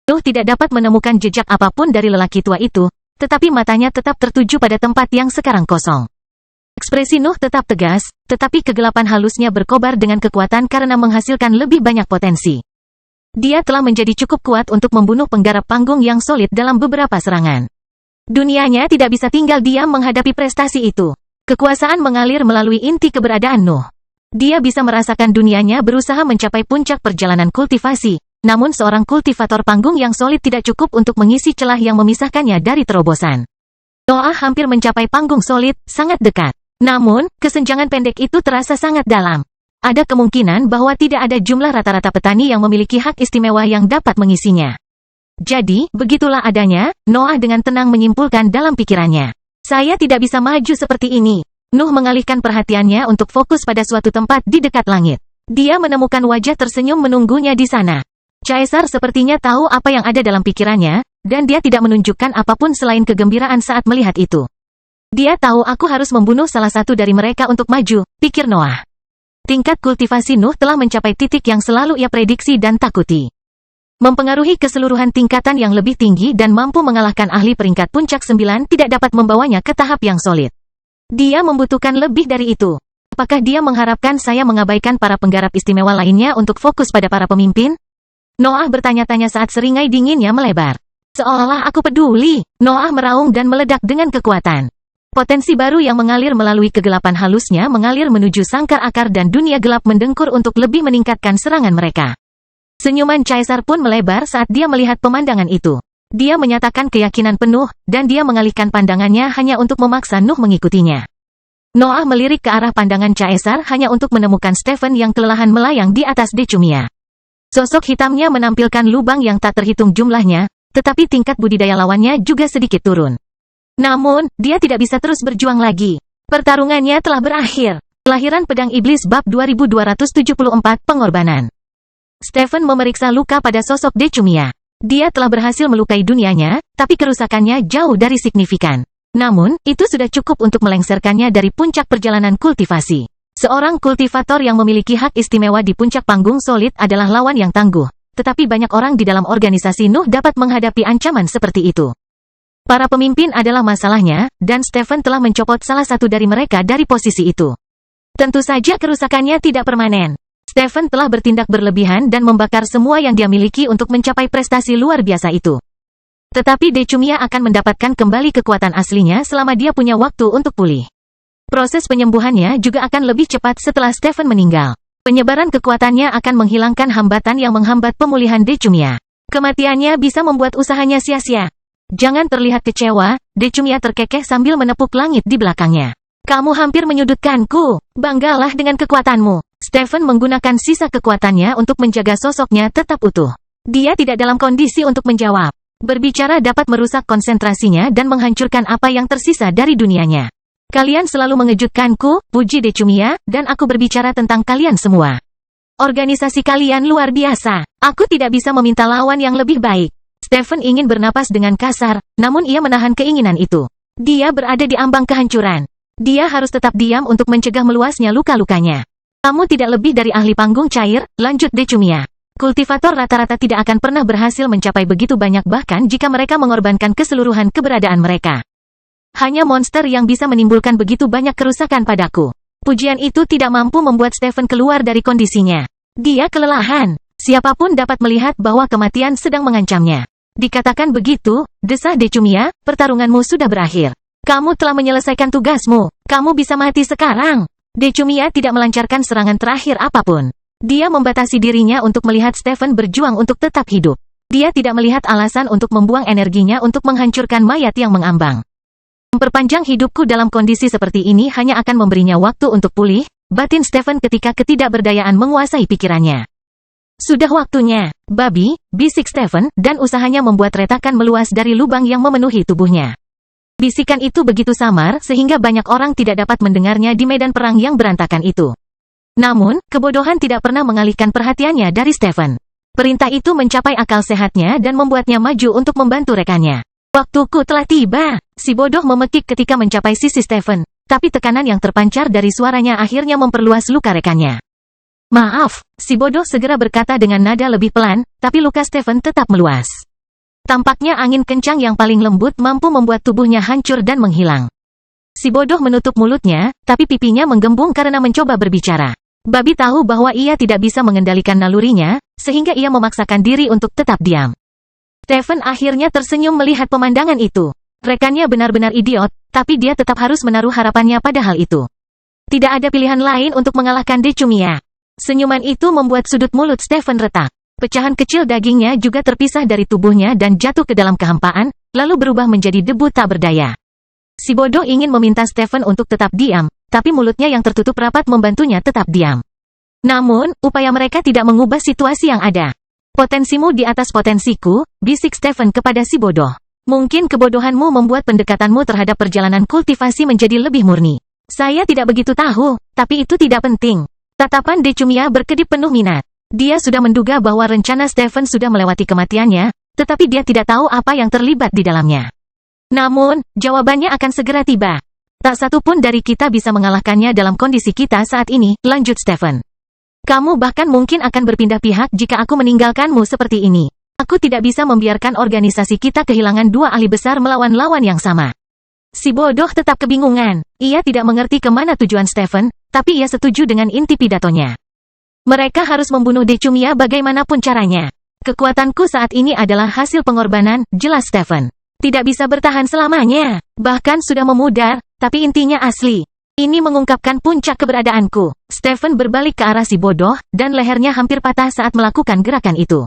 Nuh tidak dapat menemukan jejak apapun dari lelaki tua itu, tetapi matanya tetap tertuju pada tempat yang sekarang kosong. Ekspresi Nuh tetap tegas, tetapi kegelapan halusnya berkobar dengan kekuatan karena menghasilkan lebih banyak potensi. Dia telah menjadi cukup kuat untuk membunuh penggarap panggung yang solid dalam beberapa serangan. Dunianya tidak bisa tinggal diam menghadapi prestasi itu. Kekuasaan mengalir melalui inti keberadaan Nuh. Dia bisa merasakan dunianya berusaha mencapai puncak perjalanan kultivasi, namun seorang kultivator panggung yang solid tidak cukup untuk mengisi celah yang memisahkannya dari terobosan. Noah hampir mencapai panggung solid, sangat dekat. Namun, kesenjangan pendek itu terasa sangat dalam. Ada kemungkinan bahwa tidak ada jumlah rata-rata petani yang memiliki hak istimewa yang dapat mengisinya. Jadi, begitulah adanya, Noah dengan tenang menyimpulkan dalam pikirannya. Saya tidak bisa maju seperti ini. Nuh mengalihkan perhatiannya untuk fokus pada suatu tempat di dekat langit. Dia menemukan wajah tersenyum menunggunya di sana. Caesar sepertinya tahu apa yang ada dalam pikirannya, dan dia tidak menunjukkan apapun selain kegembiraan saat melihat itu. Dia tahu aku harus membunuh salah satu dari mereka untuk maju, pikir Noah. Tingkat kultivasi Nuh telah mencapai titik yang selalu ia prediksi dan takuti. Mempengaruhi keseluruhan tingkatan yang lebih tinggi dan mampu mengalahkan ahli peringkat puncak 9 tidak dapat membawanya ke tahap yang solid. Dia membutuhkan lebih dari itu. Apakah dia mengharapkan saya mengabaikan para penggarap istimewa lainnya untuk fokus pada para pemimpin? Noah bertanya-tanya saat seringai dinginnya melebar. Seolah aku peduli. Noah meraung dan meledak dengan kekuatan. Potensi baru yang mengalir melalui kegelapan halusnya mengalir menuju sangkar akar dan dunia gelap mendengkur untuk lebih meningkatkan serangan mereka. Senyuman Caesar pun melebar saat dia melihat pemandangan itu. Dia menyatakan keyakinan penuh, dan dia mengalihkan pandangannya hanya untuk memaksa Nuh mengikutinya. Noah melirik ke arah pandangan Caesar hanya untuk menemukan Stephen yang kelelahan melayang di atas Decumia. Sosok hitamnya menampilkan lubang yang tak terhitung jumlahnya, tetapi tingkat budidaya lawannya juga sedikit turun. Namun, dia tidak bisa terus berjuang lagi. Pertarungannya telah berakhir. Kelahiran Pedang Iblis Bab 2274 Pengorbanan. Stephen memeriksa luka pada sosok Decumia. Dia telah berhasil melukai dunianya, tapi kerusakannya jauh dari signifikan. Namun, itu sudah cukup untuk melengsarkannya dari puncak perjalanan kultivasi. Seorang kultivator yang memiliki hak istimewa di puncak panggung solid adalah lawan yang tangguh. Tetapi banyak orang di dalam organisasi Nuh dapat menghadapi ancaman seperti itu. Para pemimpin adalah masalahnya, dan Stephen telah mencopot salah satu dari mereka dari posisi itu. Tentu saja kerusakannya tidak permanen. Stephen telah bertindak berlebihan dan membakar semua yang dia miliki untuk mencapai prestasi luar biasa itu. Tetapi Decumia akan mendapatkan kembali kekuatan aslinya selama dia punya waktu untuk pulih. Proses penyembuhannya juga akan lebih cepat setelah Stephen meninggal. Penyebaran kekuatannya akan menghilangkan hambatan yang menghambat pemulihan Decumia. Kematiannya bisa membuat usahanya sia-sia. Jangan terlihat kecewa, Decumia terkekeh sambil menepuk langit di belakangnya. Kamu hampir menyudutkanku. Banggalah dengan kekuatanmu. Stephen menggunakan sisa kekuatannya untuk menjaga sosoknya tetap utuh. Dia tidak dalam kondisi untuk menjawab. Berbicara dapat merusak konsentrasinya dan menghancurkan apa yang tersisa dari dunianya. Kalian selalu mengejutkanku, puji Decumia, dan aku berbicara tentang kalian semua. Organisasi kalian luar biasa. Aku tidak bisa meminta lawan yang lebih baik. Stephen ingin bernapas dengan kasar, namun ia menahan keinginan itu. Dia berada di ambang kehancuran. Dia harus tetap diam untuk mencegah meluasnya luka-lukanya. Kamu tidak lebih dari ahli panggung cair, lanjut Decumia. Kultivator rata-rata tidak akan pernah berhasil mencapai begitu banyak bahkan jika mereka mengorbankan keseluruhan keberadaan mereka. Hanya monster yang bisa menimbulkan begitu banyak kerusakan padaku. Pujian itu tidak mampu membuat Stephen keluar dari kondisinya. Dia kelelahan. Siapapun dapat melihat bahwa kematian sedang mengancamnya. Dikatakan begitu, desah Decumia, pertarunganmu sudah berakhir. Kamu telah menyelesaikan tugasmu. Kamu bisa mati sekarang. Decumia tidak melancarkan serangan terakhir apapun. Dia membatasi dirinya untuk melihat Stephen berjuang untuk tetap hidup. Dia tidak melihat alasan untuk membuang energinya untuk menghancurkan mayat yang mengambang. Memperpanjang hidupku dalam kondisi seperti ini hanya akan memberinya waktu untuk pulih, batin Stephen ketika ketidakberdayaan menguasai pikirannya. Sudah waktunya, babi, bisik Stephen, dan usahanya membuat retakan meluas dari lubang yang memenuhi tubuhnya. Bisikan itu begitu samar sehingga banyak orang tidak dapat mendengarnya di medan perang yang berantakan itu. Namun, kebodohan tidak pernah mengalihkan perhatiannya dari Stephen. Perintah itu mencapai akal sehatnya dan membuatnya maju untuk membantu rekannya. Waktuku telah tiba, si bodoh memekik ketika mencapai sisi Stephen, tapi tekanan yang terpancar dari suaranya akhirnya memperluas luka rekannya. Maaf, si bodoh segera berkata dengan nada lebih pelan, tapi luka Stephen tetap meluas. Tampaknya angin kencang yang paling lembut mampu membuat tubuhnya hancur dan menghilang. Si bodoh menutup mulutnya, tapi pipinya menggembung karena mencoba berbicara. Babi tahu bahwa ia tidak bisa mengendalikan nalurinya, sehingga ia memaksakan diri untuk tetap diam. Stephen akhirnya tersenyum melihat pemandangan itu. Rekannya benar-benar idiot, tapi dia tetap harus menaruh harapannya pada hal itu. Tidak ada pilihan lain untuk mengalahkan Decumia. Senyuman itu membuat sudut mulut Stephen retak. Pecahan kecil dagingnya juga terpisah dari tubuhnya dan jatuh ke dalam kehampaan, lalu berubah menjadi debu tak berdaya. Si bodoh ingin meminta Stephen untuk tetap diam, tapi mulutnya yang tertutup rapat membantunya tetap diam. Namun, upaya mereka tidak mengubah situasi yang ada. Potensimu di atas potensiku, bisik Stephen kepada si bodoh. Mungkin kebodohanmu membuat pendekatanmu terhadap perjalanan kultivasi menjadi lebih murni. Saya tidak begitu tahu, tapi itu tidak penting. Tatapan Decumia berkedip penuh minat. Dia sudah menduga bahwa rencana Stephen sudah melewati kematiannya, tetapi dia tidak tahu apa yang terlibat di dalamnya. Namun, jawabannya akan segera tiba. Tak satu pun dari kita bisa mengalahkannya dalam kondisi kita saat ini, lanjut Stephen. Kamu bahkan mungkin akan berpindah pihak jika aku meninggalkanmu seperti ini. Aku tidak bisa membiarkan organisasi kita kehilangan dua ahli besar melawan lawan yang sama. Si bodoh tetap kebingungan. Ia tidak mengerti kemana tujuan Stephen, tapi ia setuju dengan inti pidatonya. Mereka harus membunuh Decumia bagaimanapun caranya. Kekuatanku saat ini adalah hasil pengorbanan, jelas Stephen. Tidak bisa bertahan selamanya. Bahkan sudah memudar, tapi intinya asli. Ini mengungkapkan puncak keberadaanku. Stephen berbalik ke arah si bodoh, dan lehernya hampir patah saat melakukan gerakan itu.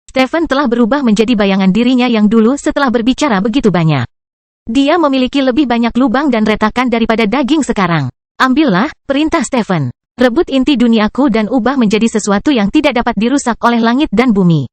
Stephen telah berubah menjadi bayangan dirinya yang dulu setelah berbicara begitu banyak. Dia memiliki lebih banyak lubang dan retakan daripada daging sekarang. Ambillah, perintah Stephen. Rebut inti duniaku dan ubah menjadi sesuatu yang tidak dapat dirusak oleh langit dan bumi.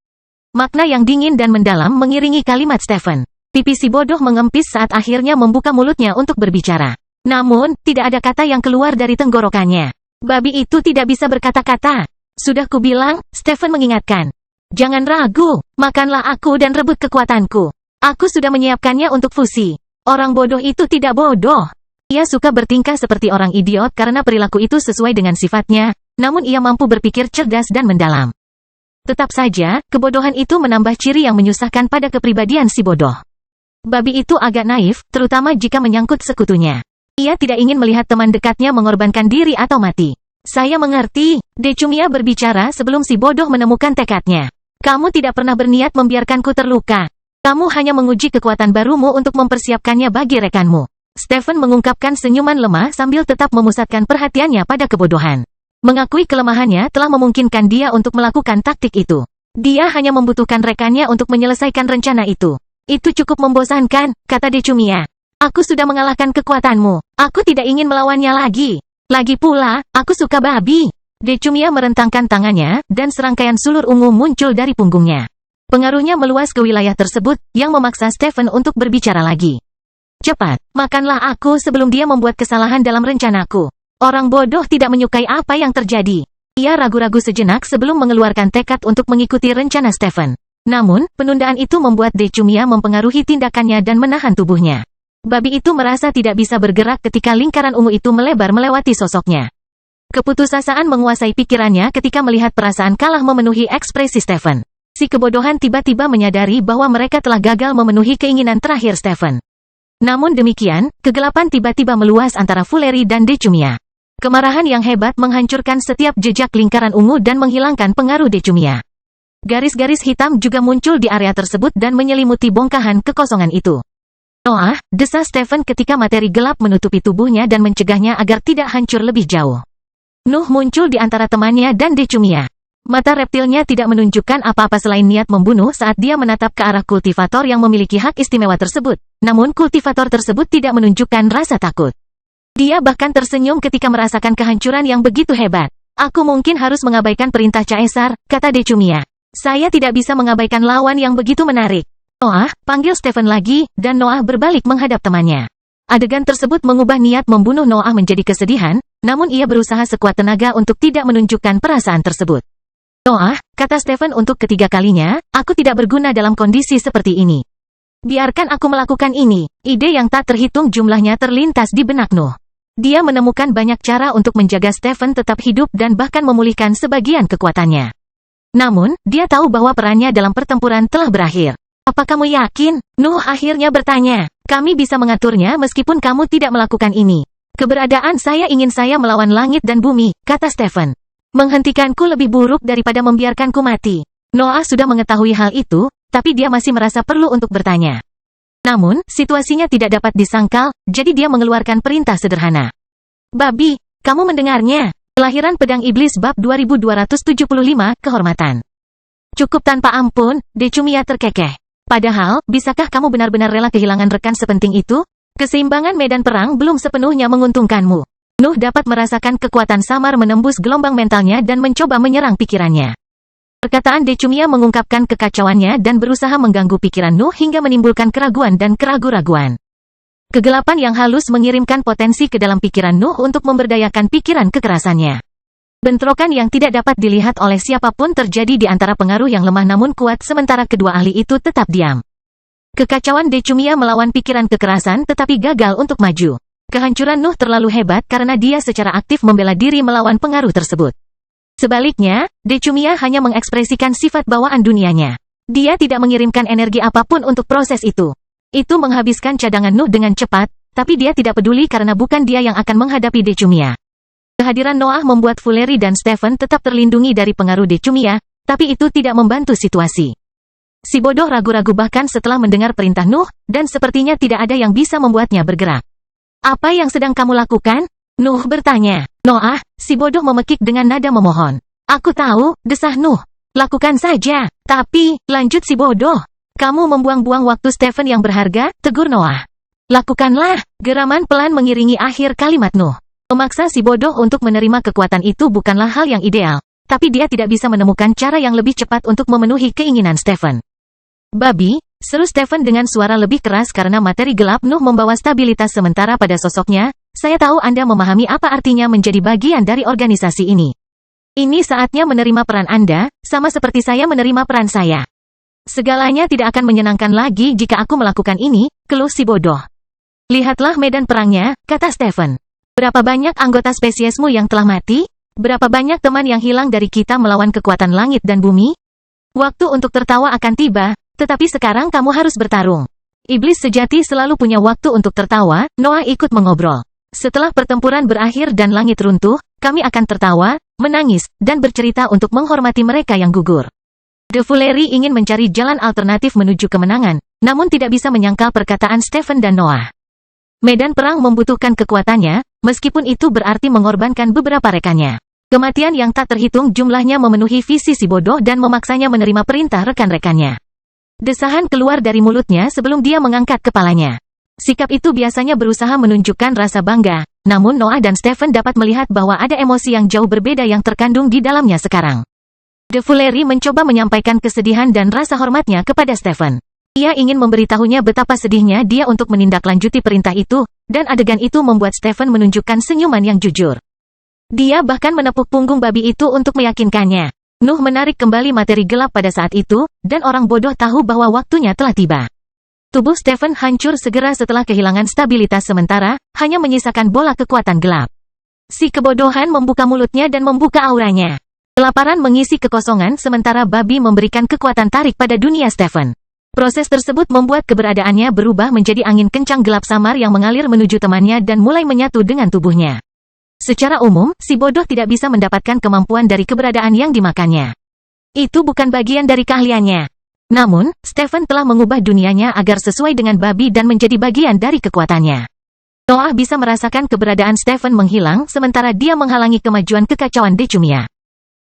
Makna yang dingin dan mendalam mengiringi kalimat Stephen. Pipi si bodoh mengempis saat akhirnya membuka mulutnya untuk berbicara. Namun, tidak ada kata yang keluar dari tenggorokannya. Babi itu tidak bisa berkata-kata. Sudah kubilang, Stephen mengingatkan. Jangan ragu, makanlah aku dan rebut kekuatanku. Aku sudah menyiapkannya untuk fusi. Orang bodoh itu tidak bodoh. Ia suka bertingkah seperti orang idiot karena perilaku itu sesuai dengan sifatnya, namun ia mampu berpikir cerdas dan mendalam. Tetap saja, kebodohan itu menambah ciri yang menyusahkan pada kepribadian si bodoh. Babi itu agak naif, terutama jika menyangkut sekutunya. Ia tidak ingin melihat teman dekatnya mengorbankan diri atau mati. Saya mengerti, Decumia berbicara sebelum si bodoh menemukan tekadnya. Kamu tidak pernah berniat membiarkanku terluka. Kamu hanya menguji kekuatan barumu untuk mempersiapkannya bagi rekanmu. Stephen mengungkapkan senyuman lemah sambil tetap memusatkan perhatiannya pada kebodohan. Mengakui kelemahannya telah memungkinkan dia untuk melakukan taktik itu. Dia hanya membutuhkan rekannya untuk menyelesaikan rencana itu. Itu cukup membosankan, kata Decumia. Aku sudah mengalahkan kekuatanmu. Aku tidak ingin melawannya lagi. Lagi pula, aku suka babi. Decumia merentangkan tangannya, dan serangkaian sulur ungu muncul dari punggungnya. Pengaruhnya meluas ke wilayah tersebut, yang memaksa Stephen untuk berbicara lagi. Cepat, makanlah aku sebelum dia membuat kesalahan dalam rencanaku. Orang bodoh tidak menyukai apa yang terjadi. Ia ragu-ragu sejenak sebelum mengeluarkan tekad untuk mengikuti rencana Stephen. Namun, penundaan itu membuat Decumia mempengaruhi tindakannya dan menahan tubuhnya. Babi itu merasa tidak bisa bergerak ketika lingkaran ungu itu melebar melewati sosoknya. Keputusasaan menguasai pikirannya ketika melihat perasaan kalah memenuhi ekspresi Stephen. Si kebodohan tiba-tiba menyadari bahwa mereka telah gagal memenuhi keinginan terakhir Stephen. Namun demikian, kegelapan tiba-tiba meluas antara Fuleri dan Decumia. Kemarahan yang hebat menghancurkan setiap jejak lingkaran ungu dan menghilangkan pengaruh Decumia. Garis-garis hitam juga muncul di area tersebut dan menyelimuti bongkahan kekosongan itu. Noah, desa Stephen ketika materi gelap menutupi tubuhnya dan mencegahnya agar tidak hancur lebih jauh. Nuh muncul di antara temannya dan Decumia. Mata reptilnya tidak menunjukkan apa-apa selain niat membunuh saat dia menatap ke arah kultivator yang memiliki hak istimewa tersebut. Namun kultivator tersebut tidak menunjukkan rasa takut. Dia bahkan tersenyum ketika merasakan kehancuran yang begitu hebat. Aku mungkin harus mengabaikan perintah Caesar, kata Decunia. Saya tidak bisa mengabaikan lawan yang begitu menarik. Noah, panggil Stephen lagi, dan Noah berbalik menghadap temannya. Adegan tersebut mengubah niat membunuh Noah menjadi kesedihan, namun ia berusaha sekuat tenaga untuk tidak menunjukkan perasaan tersebut. Noah, kata Stephen untuk ketiga kalinya, aku tidak berguna dalam kondisi seperti ini. Biarkan aku melakukan ini. Ide yang tak terhitung jumlahnya terlintas di benak Nuh. Dia menemukan banyak cara untuk menjaga Stephen tetap hidup dan bahkan memulihkan sebagian kekuatannya. Namun, dia tahu bahwa perannya dalam pertempuran telah berakhir. Apa kamu yakin? Nuh akhirnya bertanya. Kami bisa mengaturnya meskipun kamu tidak melakukan ini. Keberadaan saya ingin saya melawan langit dan bumi, kata Stephen. Menghentikanku lebih buruk daripada membiarkanku mati. Noah sudah mengetahui hal itu, tapi dia masih merasa perlu untuk bertanya. Namun, situasinya tidak dapat disangkal, jadi dia mengeluarkan perintah sederhana. Babi, kamu mendengarnya? Kelahiran Pedang Iblis bab 2275, kehormatan. Cukup tanpa ampun, Decumia terkekeh. Padahal, bisakah kamu benar-benar rela kehilangan rekan sepenting itu? Keseimbangan medan perang belum sepenuhnya menguntungkanmu. Nuh dapat merasakan kekuatan samar menembus gelombang mentalnya dan mencoba menyerang pikirannya. Perkataan Decumia mengungkapkan kekacauannya dan berusaha mengganggu pikiran Nuh hingga menimbulkan keraguan dan keraguan-raguan. Kegelapan yang halus mengirimkan potensi ke dalam pikiran Nuh untuk memberdayakan pikiran kekerasannya. Bentrokan yang tidak dapat dilihat oleh siapapun terjadi di antara pengaruh yang lemah namun kuat sementara kedua ahli itu tetap diam. Kekacauan Decumia melawan pikiran kekerasan tetapi gagal untuk maju. Kehancuran Nuh terlalu hebat karena dia secara aktif membela diri melawan pengaruh tersebut. Sebaliknya, Decumia hanya mengekspresikan sifat bawaan dunianya. Dia tidak mengirimkan energi apapun untuk proses itu. Itu menghabiskan cadangan Nuh dengan cepat, tapi dia tidak peduli karena bukan dia yang akan menghadapi Decumia. Kehadiran Noah membuat Fuleri dan Stephen tetap terlindungi dari pengaruh Decumia, tapi itu tidak membantu situasi. Si bodoh ragu-ragu bahkan setelah mendengar perintah Nuh, dan sepertinya tidak ada yang bisa membuatnya bergerak. Apa yang sedang kamu lakukan? Nuh bertanya. Noah, si bodoh memekik dengan nada memohon. Aku tahu, desah Nuh. Lakukan saja. Tapi, lanjut si bodoh. Kamu membuang-buang waktu Stephen yang berharga, tegur Noah. Lakukanlah. Geraman pelan mengiringi akhir kalimat Nuh. Memaksa si bodoh untuk menerima kekuatan itu bukanlah hal yang ideal, tapi dia tidak bisa menemukan cara yang lebih cepat untuk memenuhi keinginan Stephen. Babi, seru Stephen dengan suara lebih keras karena materi gelap Nuh membawa stabilitas sementara pada sosoknya. Saya tahu Anda memahami apa artinya menjadi bagian dari organisasi ini. Ini saatnya menerima peran Anda, sama seperti saya menerima peran saya. Segalanya tidak akan menyenangkan lagi jika aku melakukan ini, keluh si bodoh. Lihatlah medan perangnya, kata Stephen. Berapa banyak anggota spesiesmu yang telah mati? Berapa banyak teman yang hilang dari kita melawan kekuatan langit dan bumi? Waktu untuk tertawa akan tiba, tetapi sekarang kamu harus bertarung. Iblis sejati selalu punya waktu untuk tertawa, Noah ikut mengobrol. Setelah pertempuran berakhir dan langit runtuh, kami akan tertawa, menangis, dan bercerita untuk menghormati mereka yang gugur. The Fuleri ingin mencari jalan alternatif menuju kemenangan, namun tidak bisa menyangkal perkataan Stephen dan Noah. Medan perang membutuhkan kekuatannya, meskipun itu berarti mengorbankan beberapa rekannya. Kematian yang tak terhitung jumlahnya memenuhi visi si bodoh dan memaksanya menerima perintah rekan-rekannya. Desahan keluar dari mulutnya sebelum dia mengangkat kepalanya. Sikap itu biasanya berusaha menunjukkan rasa bangga, namun Noah dan Stephen dapat melihat bahwa ada emosi yang jauh berbeda yang terkandung di dalamnya sekarang. The Fuleri mencoba menyampaikan kesedihan dan rasa hormatnya kepada Stephen. Ia ingin memberitahunya betapa sedihnya dia untuk menindaklanjuti perintah itu, dan adegan itu membuat Stephen menunjukkan senyuman yang jujur. Dia bahkan menepuk punggung babi itu untuk meyakinkannya. Nuh menarik kembali materi gelap pada saat itu, dan orang bodoh tahu bahwa waktunya telah tiba. Tubuh Stephen hancur segera setelah kehilangan stabilitas sementara, hanya menyisakan bola kekuatan gelap. Si kebodohan membuka mulutnya dan membuka auranya. Kelaparan mengisi kekosongan sementara babi memberikan kekuatan tarik pada dunia Stephen. Proses tersebut membuat keberadaannya berubah menjadi angin kencang gelap samar yang mengalir menuju temannya dan mulai menyatu dengan tubuhnya. Secara umum, si bodoh tidak bisa mendapatkan kemampuan dari keberadaan yang dimakannya. Itu bukan bagian dari keahliannya. Namun, Stephen telah mengubah dunianya agar sesuai dengan babi dan menjadi bagian dari kekuatannya. Noah bisa merasakan keberadaan Stephen menghilang sementara dia menghalangi kemajuan kekacauan Decumia.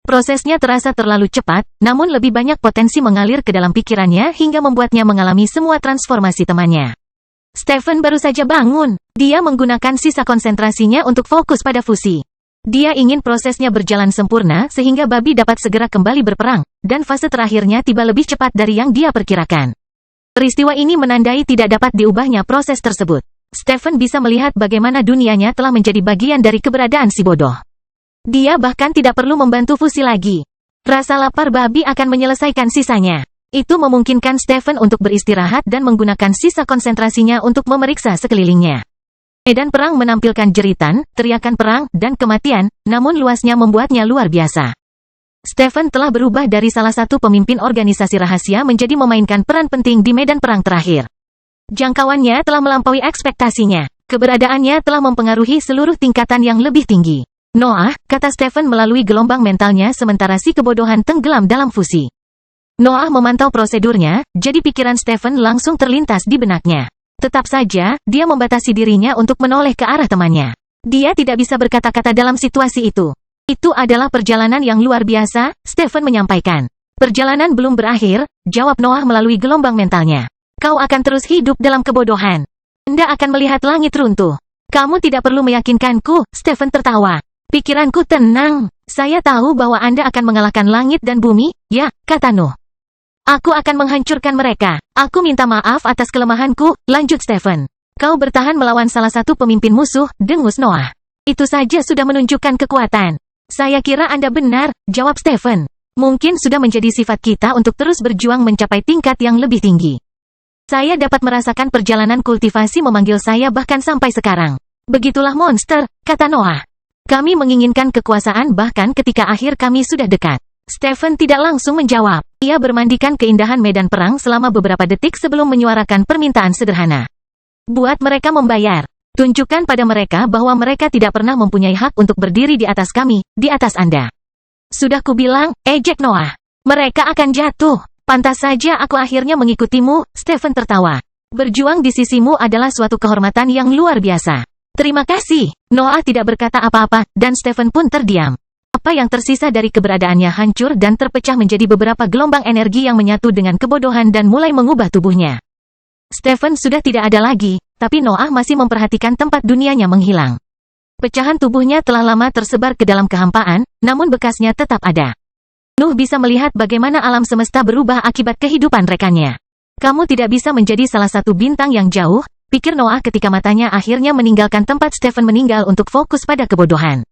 Prosesnya terasa terlalu cepat, namun lebih banyak potensi mengalir ke dalam pikirannya hingga membuatnya mengalami semua transformasi temannya. Stephen baru saja bangun. Dia menggunakan sisa konsentrasinya untuk fokus pada fusi. Dia ingin prosesnya berjalan sempurna sehingga babi dapat segera kembali berperang, dan fase terakhirnya tiba lebih cepat dari yang dia perkirakan. Peristiwa ini menandai tidak dapat diubahnya proses tersebut. Stephen bisa melihat bagaimana dunianya telah menjadi bagian dari keberadaan si bodoh. Dia bahkan tidak perlu membantu fusi lagi. Rasa lapar babi akan menyelesaikan sisanya. Itu memungkinkan Stephen untuk beristirahat dan menggunakan sisa konsentrasinya untuk memeriksa sekelilingnya. Medan perang menampilkan jeritan, teriakan perang, dan kematian, namun luasnya membuatnya luar biasa. Stephen telah berubah dari salah satu pemimpin organisasi rahasia menjadi memainkan peran penting di medan perang terakhir. Jangkauannya telah melampaui ekspektasinya. Keberadaannya telah mempengaruhi seluruh tingkatan yang lebih tinggi. Noah, kata Stephen melalui gelombang mentalnya sementara si kebodohan tenggelam dalam fusi. Noah memantau prosedurnya, jadi pikiran Stephen langsung terlintas di benaknya. Tetap saja, dia membatasi dirinya untuk menoleh ke arah temannya. Dia tidak bisa berkata-kata dalam situasi itu. Itu adalah perjalanan yang luar biasa, Stephen menyampaikan. Perjalanan belum berakhir, jawab Noah melalui gelombang mentalnya. Kau akan terus hidup dalam kebodohan. Anda akan melihat langit runtuh. Kamu tidak perlu meyakinkanku, Stephen tertawa. Pikiranku tenang. Saya tahu bahwa Anda akan mengalahkan langit dan bumi, ya, kata Nuh. Aku akan menghancurkan mereka. Aku minta maaf atas kelemahanku, lanjut Stephen. Kau bertahan melawan salah satu pemimpin musuh, dengus Noah. Itu saja sudah menunjukkan kekuatan. Saya kira Anda benar, jawab Stephen. Mungkin sudah menjadi sifat kita untuk terus berjuang mencapai tingkat yang lebih tinggi. Saya dapat merasakan perjalanan kultivasi memanggil saya bahkan sampai sekarang. Begitulah monster, kata Noah. Kami menginginkan kekuasaan bahkan ketika akhir kami sudah dekat. Stephen tidak langsung menjawab. Ia bermandikan keindahan medan perang selama beberapa detik sebelum menyuarakan permintaan sederhana. Buat mereka membayar. Tunjukkan pada mereka bahwa mereka tidak pernah mempunyai hak untuk berdiri di atas kami, di atas Anda. Sudah kubilang, ejek Noah. Mereka akan jatuh. Pantas saja aku akhirnya mengikutimu, Stephen tertawa. Berjuang di sisimu adalah suatu kehormatan yang luar biasa. Terima kasih. Noah tidak berkata apa-apa, dan Stephen pun terdiam. Apa yang tersisa dari keberadaannya hancur dan terpecah menjadi beberapa gelombang energi yang menyatu dengan kebodohan dan mulai mengubah tubuhnya. Stephen sudah tidak ada lagi, tapi Noah masih memperhatikan tempat dunianya menghilang. Pecahan tubuhnya telah lama tersebar ke dalam kehampaan, namun bekasnya tetap ada. Nuh bisa melihat bagaimana alam semesta berubah akibat kehidupan rekannya. Kamu tidak bisa menjadi salah satu bintang yang jauh, pikir Noah ketika matanya akhirnya meninggalkan tempat Stephen meninggal untuk fokus pada kebodohan.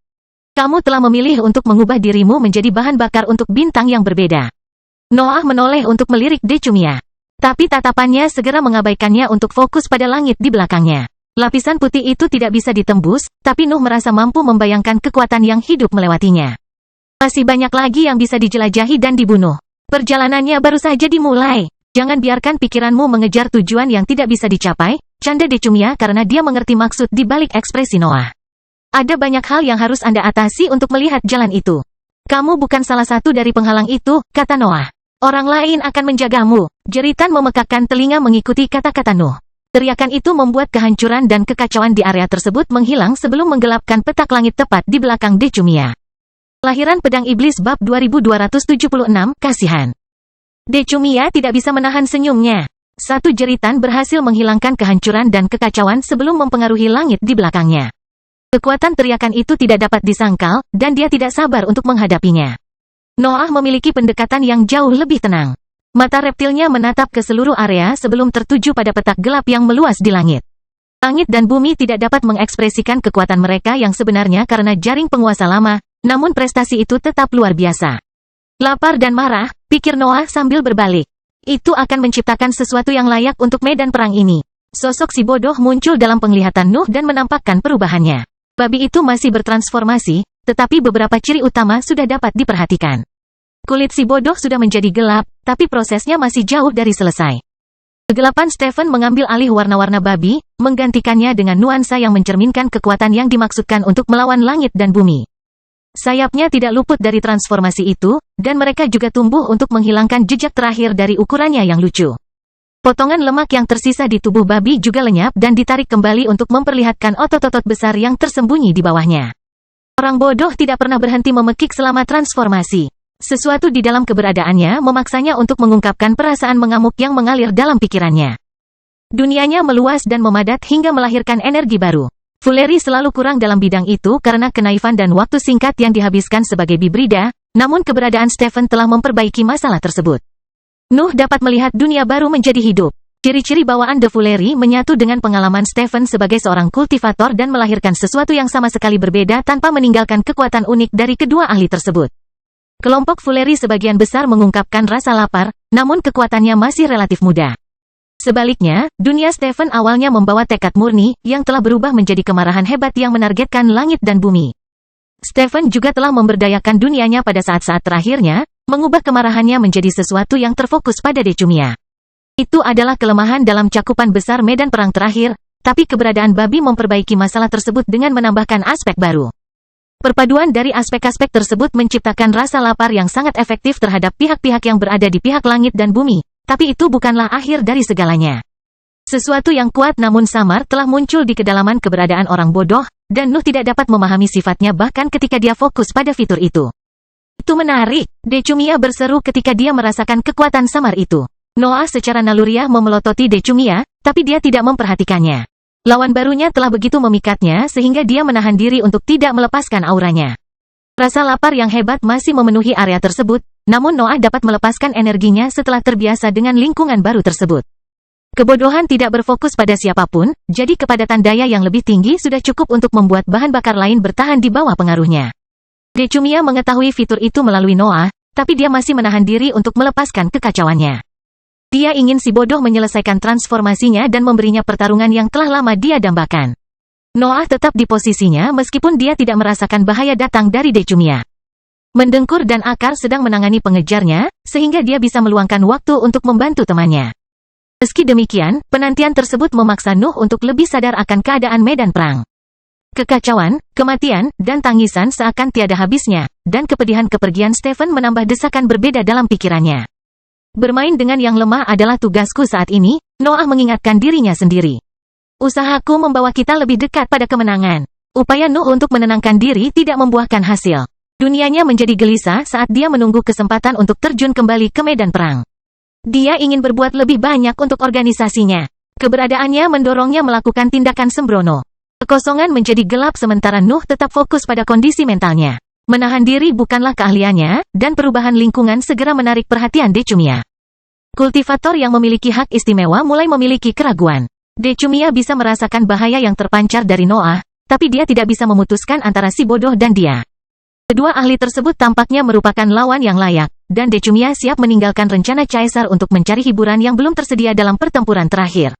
Kamu telah memilih untuk mengubah dirimu menjadi bahan bakar untuk bintang yang berbeda. Noah menoleh untuk melirik Decumia. Tapi tatapannya segera mengabaikannya untuk fokus pada langit di belakangnya. Lapisan putih itu tidak bisa ditembus, tapi Nuh merasa mampu membayangkan kekuatan yang hidup melewatinya. Masih banyak lagi yang bisa dijelajahi dan dibunuh. Perjalanannya baru saja dimulai. Jangan biarkan pikiranmu mengejar tujuan yang tidak bisa dicapai, canda Decumia karena dia mengerti maksud di balik ekspresi Noah. Ada banyak hal yang harus Anda atasi untuk melihat jalan itu. Kamu bukan salah satu dari penghalang itu, kata Noah. Orang lain akan menjagamu. Jeritan memekakkan telinga mengikuti kata-kata Nuh. Teriakan itu membuat kehancuran dan kekacauan di area tersebut menghilang sebelum menggelapkan petak langit tepat di belakang Decumia. Lahiran Pedang Iblis bab 2276, kasihan. Decumia tidak bisa menahan senyumnya. Satu jeritan berhasil menghilangkan kehancuran dan kekacauan sebelum mempengaruhi langit di belakangnya. Kekuatan teriakan itu tidak dapat disangkal, dan dia tidak sabar untuk menghadapinya. Noah memiliki pendekatan yang jauh lebih tenang. Mata reptilnya menatap ke seluruh area sebelum tertuju pada petak gelap yang meluas di langit. Langit dan bumi tidak dapat mengekspresikan kekuatan mereka yang sebenarnya karena jaring penguasa lama, namun prestasi itu tetap luar biasa. Lapar dan marah, pikir Noah sambil berbalik. Itu akan menciptakan sesuatu yang layak untuk medan perang ini. Sosok si bodoh muncul dalam penglihatan Nuh dan menampakkan perubahannya. Babi itu masih bertransformasi, tetapi beberapa ciri utama sudah dapat diperhatikan. Kulit si bodoh sudah menjadi gelap, tapi prosesnya masih jauh dari selesai. Kegelapan Stephen mengambil alih warna-warna babi, menggantikannya dengan nuansa yang mencerminkan kekuatan yang dimaksudkan untuk melawan langit dan bumi. Sayapnya tidak luput dari transformasi itu, dan mereka juga tumbuh untuk menghilangkan jejak terakhir dari ukurannya yang lucu. Potongan lemak yang tersisa di tubuh babi juga lenyap dan ditarik kembali untuk memperlihatkan otot-otot besar yang tersembunyi di bawahnya. Orang bodoh tidak pernah berhenti memekik selama transformasi. Sesuatu di dalam keberadaannya memaksanya untuk mengungkapkan perasaan mengamuk yang mengalir dalam pikirannya. Dunianya meluas dan memadat hingga melahirkan energi baru. Fuleri selalu kurang dalam bidang itu karena kenaifan dan waktu singkat yang dihabiskan sebagai bibrida, namun keberadaan Stephen telah memperbaiki masalah tersebut. Nuh dapat melihat dunia baru menjadi hidup. Ciri-ciri bawaan The Fuleri menyatu dengan pengalaman Stephen sebagai seorang kultivator dan melahirkan sesuatu yang sama sekali berbeda tanpa meninggalkan kekuatan unik dari kedua ahli tersebut. Kelompok Fuleri sebagian besar mengungkapkan rasa lapar, namun kekuatannya masih relatif muda. Sebaliknya, dunia Stephen awalnya membawa tekad murni, yang telah berubah menjadi kemarahan hebat yang menargetkan langit dan bumi. Stephen juga telah memberdayakan dunianya pada saat-saat terakhirnya, mengubah kemarahannya menjadi sesuatu yang terfokus pada Decumia. Itu adalah kelemahan dalam cakupan besar medan perang terakhir, tapi keberadaan babi memperbaiki masalah tersebut dengan menambahkan aspek baru. Perpaduan dari aspek-aspek tersebut menciptakan rasa lapar yang sangat efektif terhadap pihak-pihak yang berada di pihak langit dan bumi. Tapi itu bukanlah akhir dari segalanya. Sesuatu yang kuat namun samar telah muncul di kedalaman keberadaan orang bodoh, dan Nuh tidak dapat memahami sifatnya bahkan ketika dia fokus pada fitur itu. Itu menarik, Decumia berseru ketika dia merasakan kekuatan samar itu. Noah secara naluriah memelototi Decumia, tapi dia tidak memperhatikannya. Lawan barunya telah begitu memikatnya sehingga dia menahan diri untuk tidak melepaskan auranya. Rasa lapar yang hebat masih memenuhi area tersebut, namun Noah dapat melepaskan energinya setelah terbiasa dengan lingkungan baru tersebut. Kebodohan tidak berfokus pada siapapun, jadi kepadatan daya yang lebih tinggi sudah cukup untuk membuat bahan bakar lain bertahan di bawah pengaruhnya. Decumia mengetahui fitur itu melalui Noah, tapi dia masih menahan diri untuk melepaskan kekacauannya. Dia ingin si bodoh menyelesaikan transformasinya dan memberinya pertarungan yang telah lama dia dambakan. Noah tetap di posisinya meskipun dia tidak merasakan bahaya datang dari Decumia. Mendengkur dan Akar sedang menangani pengejarnya, sehingga dia bisa meluangkan waktu untuk membantu temannya. Meski demikian, penantian tersebut memaksa Nuh untuk lebih sadar akan keadaan medan perang. Kekacauan, kematian, dan tangisan seakan tiada habisnya, dan kepedihan kepergian Stephen menambah desakan berbeda dalam pikirannya. Bermain dengan yang lemah adalah tugasku saat ini, Noah mengingatkan dirinya sendiri. Usahaku membawa kita lebih dekat pada kemenangan. Upaya Nuh untuk menenangkan diri tidak membuahkan hasil. Dunianya menjadi gelisah saat dia menunggu kesempatan untuk terjun kembali ke medan perang. Dia ingin berbuat lebih banyak untuk organisasinya. Keberadaannya mendorongnya melakukan tindakan sembrono. Kekosongan menjadi gelap sementara Nuh tetap fokus pada kondisi mentalnya. Menahan diri bukanlah keahliannya, dan perubahan lingkungan segera menarik perhatian Decumia. Kultivator yang memiliki hak istimewa mulai memiliki keraguan. Decumia bisa merasakan bahaya yang terpancar dari Noah, tapi dia tidak bisa memutuskan antara si bodoh dan dia. Kedua ahli tersebut tampaknya merupakan lawan yang layak, dan Decumia siap meninggalkan rencana Caesar untuk mencari hiburan yang belum tersedia dalam pertempuran terakhir.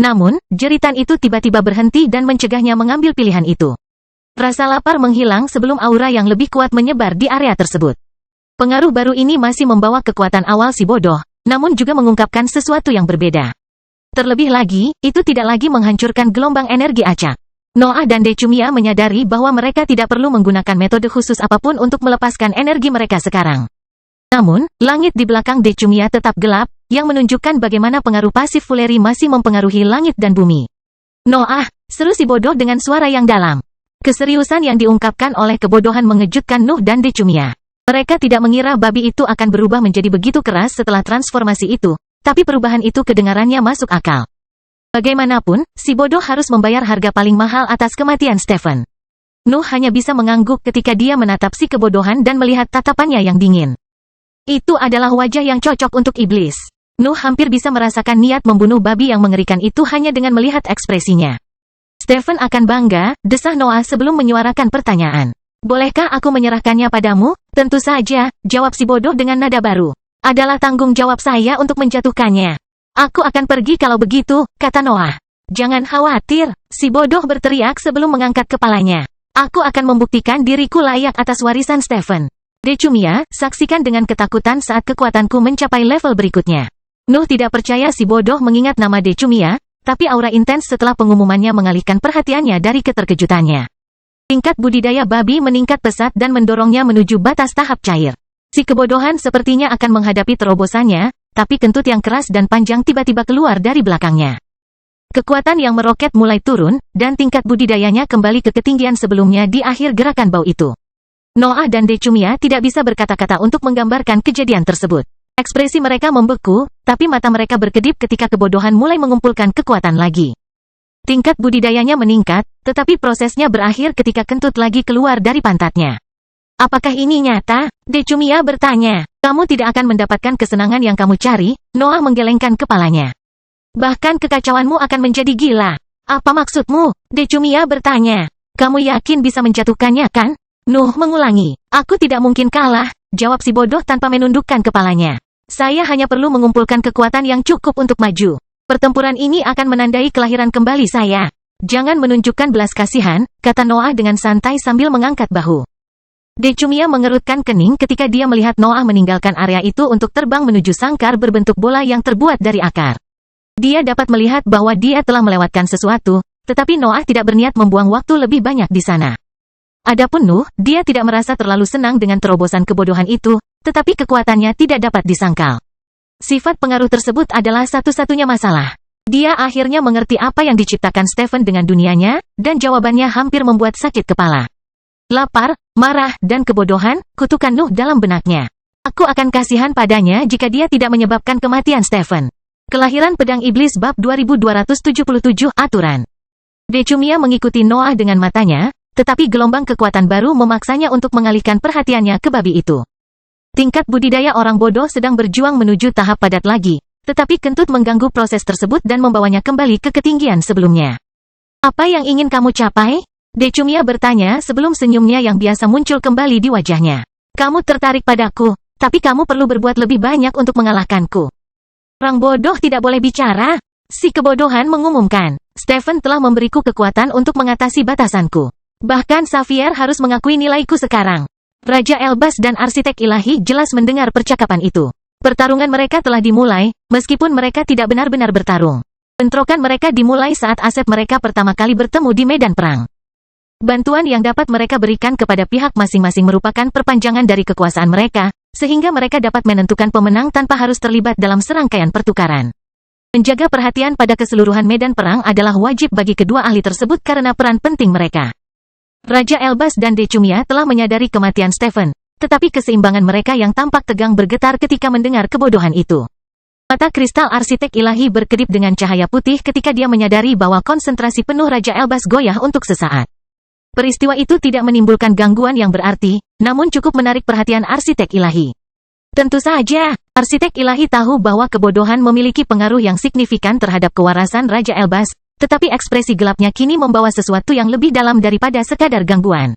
Namun, jeritan itu tiba-tiba berhenti dan mencegahnya mengambil pilihan itu. Rasa lapar menghilang sebelum aura yang lebih kuat menyebar di area tersebut. Pengaruh baru ini masih membawa kekuatan awal si bodoh, namun juga mengungkapkan sesuatu yang berbeda. Terlebih lagi, itu tidak lagi menghancurkan gelombang energi acak. Noah dan Decumia menyadari bahwa mereka tidak perlu menggunakan metode khusus apapun untuk melepaskan energi mereka sekarang. Namun, langit di belakang Decumia tetap gelap, yang menunjukkan bagaimana pengaruh pasif Fuleri masih mempengaruhi langit dan bumi. Noah, seru si bodoh dengan suara yang dalam. Keseriusan yang diungkapkan oleh kebodohan mengejutkan Nuh dan Decumia. Mereka tidak mengira babi itu akan berubah menjadi begitu keras setelah transformasi itu. Tapi perubahan itu kedengarannya masuk akal. Bagaimanapun, si bodoh harus membayar harga paling mahal atas kematian Stephen. Nuh hanya bisa mengangguk ketika dia menatap si kebodohan dan melihat tatapannya yang dingin. Itu adalah wajah yang cocok untuk iblis. Nuh hampir bisa merasakan niat membunuh babi yang mengerikan itu hanya dengan melihat ekspresinya. Stephen akan bangga, desah Noah sebelum menyuarakan pertanyaan. Bolehkah aku menyerahkannya padamu? Tentu saja, jawab si bodoh dengan nada baru. Adalah tanggung jawab saya untuk menjatuhkannya. Aku akan pergi kalau begitu, kata Noah. Jangan khawatir, si bodoh berteriak sebelum mengangkat kepalanya. Aku akan membuktikan diriku layak atas warisan Stephen. Decumia, saksikan dengan ketakutan saat kekuatanku mencapai level berikutnya. Nuh tidak percaya si bodoh mengingat nama Decumia, tapi aura intens setelah pengumumannya mengalihkan perhatiannya dari keterkejutannya. Tingkat budidaya babi meningkat pesat dan mendorongnya menuju batas tahap cair. Si kebodohan sepertinya akan menghadapi terobosannya, tapi kentut yang keras dan panjang tiba-tiba keluar dari belakangnya. Kekuatan yang meroket mulai turun, dan tingkat budidayanya kembali ke ketinggian sebelumnya di akhir gerakan bau itu. Noah dan Decumia tidak bisa berkata-kata untuk menggambarkan kejadian tersebut. Ekspresi mereka membeku, tapi mata mereka berkedip ketika kebodohan mulai mengumpulkan kekuatan lagi. Tingkat budidayanya meningkat, tetapi prosesnya berakhir ketika kentut lagi keluar dari pantatnya. Apakah ini nyata? Decumiya bertanya. Kamu tidak akan mendapatkan kesenangan yang kamu cari, Noah menggelengkan kepalanya. Bahkan kekacauanmu akan menjadi gila. Apa maksudmu? Decumiya bertanya. Kamu yakin bisa menjatuhkannya kan? Nuh mengulangi. Aku tidak mungkin kalah, jawab si bodoh tanpa menundukkan kepalanya. Saya hanya perlu mengumpulkan kekuatan yang cukup untuk maju. Pertempuran ini akan menandai kelahiran kembali saya. Jangan menunjukkan belas kasihan, kata Noah dengan santai sambil mengangkat bahu. Decumiya mengerutkan kening ketika dia melihat Noah meninggalkan area itu untuk terbang menuju sangkar berbentuk bola yang terbuat dari akar. Dia dapat melihat bahwa dia telah melewatkan sesuatu, tetapi Noah tidak berniat membuang waktu lebih banyak di sana. Adapun Nuh, dia tidak merasa terlalu senang dengan terobosan kebodohan itu, tetapi kekuatannya tidak dapat disangkal. Sifat pengaruh tersebut adalah satu-satunya masalah. Dia akhirnya mengerti apa yang diciptakan Stephen dengan dunianya, dan jawabannya hampir membuat sakit kepala. Lapar, marah, dan kebodohan, kutukan Nuh dalam benaknya. Aku akan kasihan padanya jika dia tidak menyebabkan kematian Stephen. Kelahiran Pedang Iblis bab 2277 aturan. Decumiya mengikuti Noah dengan matanya, tetapi gelombang kekuatan baru memaksanya untuk mengalihkan perhatiannya ke babi itu. Tingkat budidaya orang bodoh sedang berjuang menuju tahap padat lagi, tetapi kentut mengganggu proses tersebut dan membawanya kembali ke ketinggian sebelumnya. Apa yang ingin kamu capai? Decumiya bertanya sebelum senyumnya yang biasa muncul kembali di wajahnya. Kamu tertarik padaku, tapi kamu perlu berbuat lebih banyak untuk mengalahkanku. Orang bodoh tidak boleh bicara. Si kebodohan mengumumkan. Stephen telah memberiku kekuatan untuk mengatasi batasanku. Bahkan Xavier harus mengakui nilaiku sekarang. Raja Elbas dan arsitek ilahi jelas mendengar percakapan itu. Pertarungan mereka telah dimulai, meskipun mereka tidak benar-benar bertarung. Bentrokan mereka dimulai saat Asep mereka pertama kali bertemu di medan perang. Bantuan yang dapat mereka berikan kepada pihak masing-masing merupakan perpanjangan dari kekuasaan mereka, sehingga mereka dapat menentukan pemenang tanpa harus terlibat dalam serangkaian pertukaran. Menjaga perhatian pada keseluruhan medan perang adalah wajib bagi kedua ahli tersebut karena peran penting mereka. Raja Elbas dan Decumiya telah menyadari kematian Stephen, tetapi keseimbangan mereka yang tampak tegang bergetar ketika mendengar kebodohan itu. Mata kristal arsitek ilahi berkedip dengan cahaya putih ketika dia menyadari bahwa konsentrasi penuh Raja Elbas goyah untuk sesaat. Peristiwa itu tidak menimbulkan gangguan yang berarti, namun cukup menarik perhatian arsitek ilahi. Tentu saja, arsitek ilahi tahu bahwa kebodohan memiliki pengaruh yang signifikan terhadap kewarasan Raja Elbas, tetapi ekspresi gelapnya kini membawa sesuatu yang lebih dalam daripada sekadar gangguan.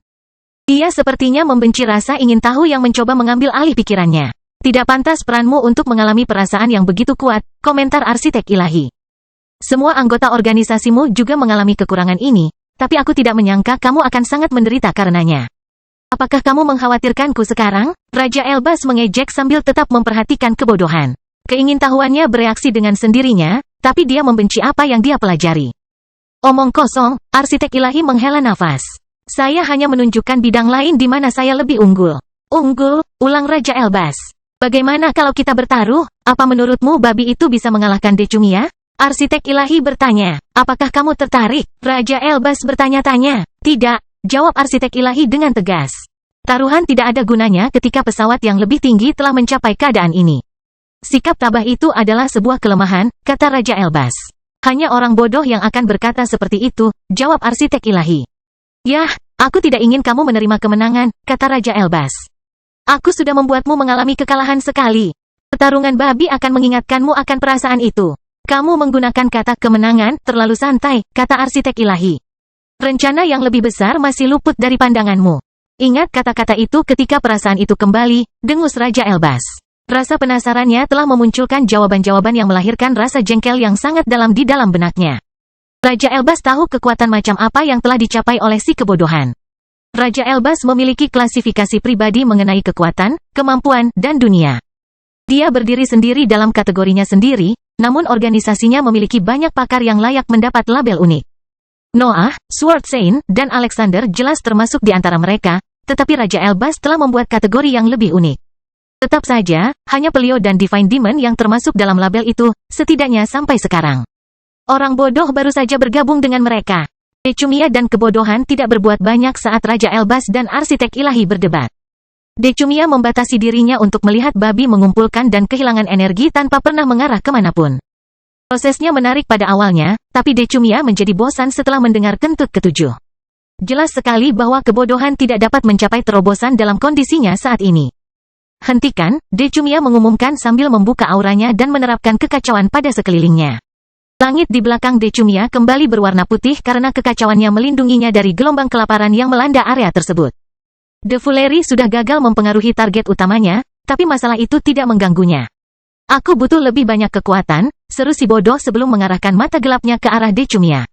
Dia sepertinya membenci rasa ingin tahu yang mencoba mengambil alih pikirannya. Tidak pantas peranmu untuk mengalami perasaan yang begitu kuat, komentar arsitek ilahi. Semua anggota organisasimu juga mengalami kekurangan ini, tapi aku tidak menyangka kamu akan sangat menderita karenanya. Apakah kamu mengkhawatirkanku sekarang? Raja Elbas mengejek sambil tetap memperhatikan kebodohan. Keingintahuannya bereaksi dengan sendirinya, tapi dia membenci apa yang dia pelajari. Omong kosong, arsitek ilahi menghela nafas. Saya hanya menunjukkan bidang lain di mana saya lebih unggul. Unggul, ulang Raja Elbas. Bagaimana kalau kita bertaruh? Apa menurutmu babi itu bisa mengalahkan Decumiya? Arsitek ilahi bertanya. Apakah kamu tertarik? Raja Elbas bertanya-tanya. Tidak, jawab arsitek ilahi dengan tegas. Taruhan tidak ada gunanya ketika pesawat yang lebih tinggi telah mencapai keadaan ini. Sikap tabah itu adalah sebuah kelemahan, kata Raja Elbas. Hanya orang bodoh yang akan berkata seperti itu, jawab arsitek ilahi. Yah, aku tidak ingin kamu menerima kemenangan, kata Raja Elbas. Aku sudah membuatmu mengalami kekalahan sekali. Pertarungan babi akan mengingatkanmu akan perasaan itu. Kamu menggunakan kata kemenangan terlalu santai, kata arsitek ilahi. Rencana yang lebih besar masih luput dari pandanganmu. Ingat kata-kata itu ketika perasaan itu kembali, dengus Raja Elbas. Rasa penasarannya telah memunculkan jawaban-jawaban yang melahirkan rasa jengkel yang sangat dalam di dalam benaknya. Raja Elbas tahu kekuatan macam apa yang telah dicapai oleh si kebodohan. Raja Elbas memiliki klasifikasi pribadi mengenai kekuatan, kemampuan, dan dunia. Dia berdiri sendiri dalam kategorinya sendiri, namun organisasinya memiliki banyak pakar yang layak mendapat label unik. Noah, Swartsein, dan Alexander jelas termasuk di antara mereka, tetapi Raja Elbas telah membuat kategori yang lebih unik. Tetap saja, hanya Pelio dan Divine Demon yang termasuk dalam label itu, setidaknya sampai sekarang. Orang bodoh baru saja bergabung dengan mereka. Decumiya dan kebodohan tidak berbuat banyak saat Raja Elbas dan arsitek ilahi berdebat. Decumiya membatasi dirinya untuk melihat babi mengumpulkan dan kehilangan energi tanpa pernah mengarah kemanapun. Prosesnya menarik pada awalnya, tapi Decumia menjadi bosan setelah mendengar kentut ketujuh. Jelas sekali bahwa kebodohan tidak dapat mencapai terobosan dalam kondisinya saat ini. Hentikan, Decumia mengumumkan sambil membuka auranya dan menerapkan kekacauan pada sekelilingnya. Langit di belakang Decumia kembali berwarna putih karena kekacauannya melindunginya dari gelombang kelaparan yang melanda area tersebut. The Fuleri sudah gagal mempengaruhi target utamanya, tapi masalah itu tidak mengganggunya. Aku butuh lebih banyak kekuatan, seru si bodoh sebelum mengarahkan mata gelapnya ke arah Decumia.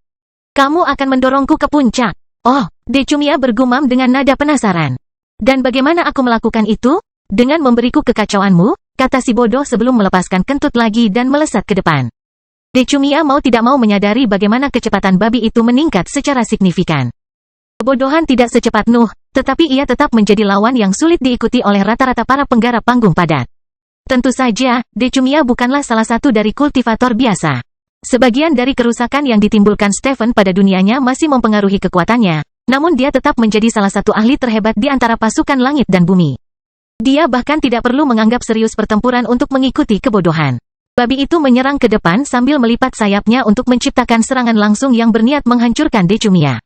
Kamu akan mendorongku ke puncak. Oh, Decumia bergumam dengan nada penasaran. Dan bagaimana aku melakukan itu? Dengan memberiku kekacauanmu, kata si bodoh sebelum melepaskan kentut lagi dan melesat ke depan. Decumia mau tidak mau menyadari bagaimana kecepatan babi itu meningkat secara signifikan. Kebodohan tidak secepat Nuh, tetapi ia tetap menjadi lawan yang sulit diikuti oleh rata-rata para penggarap panggung padat. Tentu saja, Decumia bukanlah salah satu dari kultivator biasa. Sebagian dari kerusakan yang ditimbulkan Stephen pada dunianya masih mempengaruhi kekuatannya, namun dia tetap menjadi salah satu ahli terhebat di antara pasukan langit dan bumi. Dia bahkan tidak perlu menganggap serius pertempuran untuk mengikuti kebodohan. Babi itu menyerang ke depan sambil melipat sayapnya untuk menciptakan serangan langsung yang berniat menghancurkan Decumia.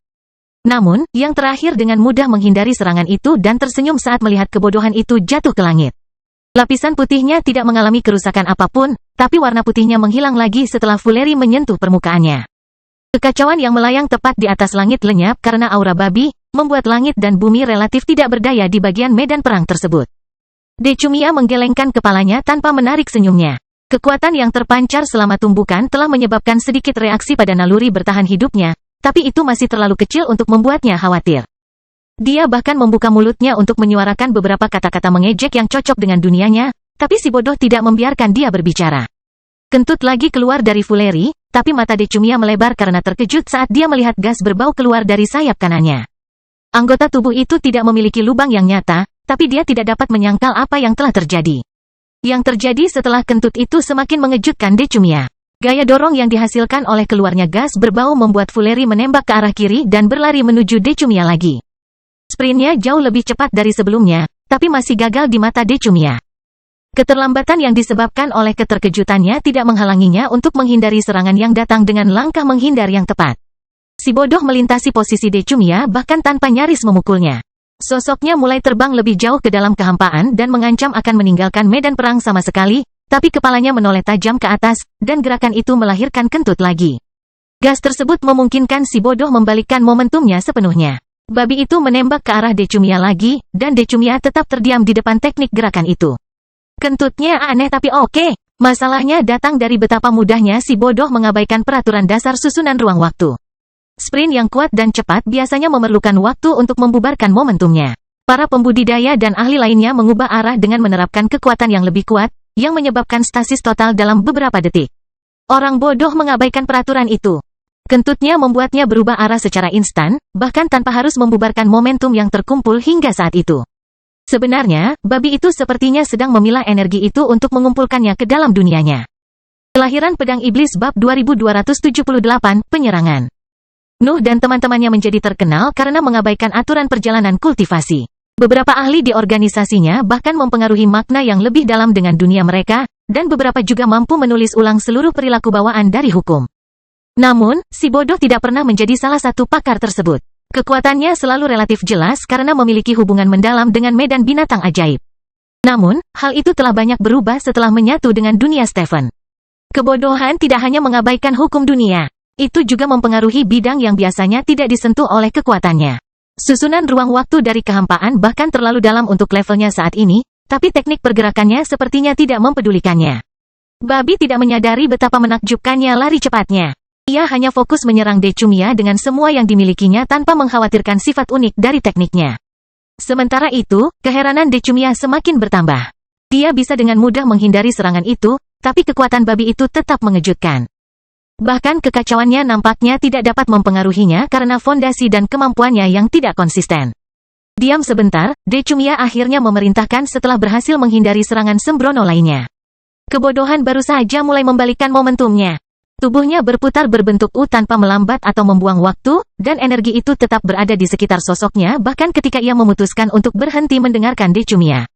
Namun, yang terakhir dengan mudah menghindari serangan itu dan tersenyum saat melihat kebodohan itu jatuh ke langit. Lapisan putihnya tidak mengalami kerusakan apapun, tapi warna putihnya menghilang lagi setelah Fuleri menyentuh permukaannya. Kekacauan yang melayang tepat di atas langit lenyap karena aura babi, membuat langit dan bumi relatif tidak berdaya di bagian medan perang tersebut. Decumia menggelengkan kepalanya tanpa menarik senyumnya. Kekuatan yang terpancar selama tumbukan telah menyebabkan sedikit reaksi pada naluri bertahan hidupnya, tapi itu masih terlalu kecil untuk membuatnya khawatir. Dia bahkan membuka mulutnya untuk menyuarakan beberapa kata-kata mengejek yang cocok dengan dunianya, tapi si bodoh tidak membiarkan dia berbicara. Kentut lagi keluar dari Fuleri, tapi mata Decumia melebar karena terkejut saat dia melihat gas berbau keluar dari sayap kanannya. Anggota tubuh itu tidak memiliki lubang yang nyata, tapi dia tidak dapat menyangkal apa yang telah terjadi. Yang terjadi setelah kentut itu semakin mengejutkan Decumia. Gaya dorong yang dihasilkan oleh keluarnya gas berbau membuat Fuleri menembak ke arah kiri dan berlari menuju Decumia lagi. Sprintnya jauh lebih cepat dari sebelumnya, tapi masih gagal di mata Decumia. Keterlambatan yang disebabkan oleh keterkejutannya tidak menghalanginya untuk menghindari serangan yang datang dengan langkah menghindar yang tepat. Si bodoh melintasi posisi Decumia bahkan tanpa nyaris memukulnya. Sosoknya mulai terbang lebih jauh ke dalam kehampaan dan mengancam akan meninggalkan medan perang sama sekali, tapi kepalanya menoleh tajam ke atas, dan gerakan itu melahirkan kentut lagi. Gas tersebut memungkinkan si bodoh membalikkan momentumnya sepenuhnya. Babi itu menembak ke arah Decumia lagi, dan Decumia tetap terdiam di depan teknik gerakan itu. Kentutnya aneh tapi oke. Masalahnya datang dari betapa mudahnya si bodoh mengabaikan peraturan dasar susunan ruang waktu. Sprint yang kuat dan cepat biasanya memerlukan waktu untuk membubarkan momentumnya. Para pembudidaya dan ahli lainnya mengubah arah dengan menerapkan kekuatan yang lebih kuat, yang menyebabkan stasis total dalam beberapa detik. Orang bodoh mengabaikan peraturan itu. Kentutnya membuatnya berubah arah secara instan, bahkan tanpa harus membubarkan momentum yang terkumpul hingga saat itu. Sebenarnya, babi itu sepertinya sedang memilah energi itu untuk mengumpulkannya ke dalam dunianya. Kelahiran Pedang Iblis Bab 2278, Penyerangan. Nuh dan teman-temannya menjadi terkenal karena mengabaikan aturan perjalanan kultivasi. Beberapa ahli di organisasinya bahkan mempengaruhi makna yang lebih dalam dengan dunia mereka, dan beberapa juga mampu menulis ulang seluruh perilaku bawaan dari hukum. Namun, si bodoh tidak pernah menjadi salah satu pakar tersebut. Kekuatannya selalu relatif jelas karena memiliki hubungan mendalam dengan medan binatang ajaib. Namun, hal itu telah banyak berubah setelah menyatu dengan dunia Stephen. Kebodohan tidak hanya mengabaikan hukum dunia. Itu juga mempengaruhi bidang yang biasanya tidak disentuh oleh kekuatannya. Susunan ruang waktu dari kehampaan bahkan terlalu dalam untuk levelnya saat ini, tapi teknik pergerakannya sepertinya tidak mempedulikannya. Babi tidak menyadari betapa menakjubkannya lari cepatnya. Ia hanya fokus menyerang Decumia dengan semua yang dimilikinya tanpa mengkhawatirkan sifat unik dari tekniknya. Sementara itu, keheranan Decumia semakin bertambah. Dia bisa dengan mudah menghindari serangan itu, tapi kekuatan babi itu tetap mengejutkan. Bahkan kekacauannya nampaknya tidak dapat mempengaruhinya karena fondasi dan kemampuannya yang tidak konsisten. Diam sebentar, Decumia akhirnya memerintahkan setelah berhasil menghindari serangan sembrono lainnya. Kebodohan baru saja mulai membalikkan momentumnya. Tubuhnya berputar berbentuk U tanpa melambat atau membuang waktu, dan energi itu tetap berada di sekitar sosoknya bahkan ketika ia memutuskan untuk berhenti mendengarkan Decumia.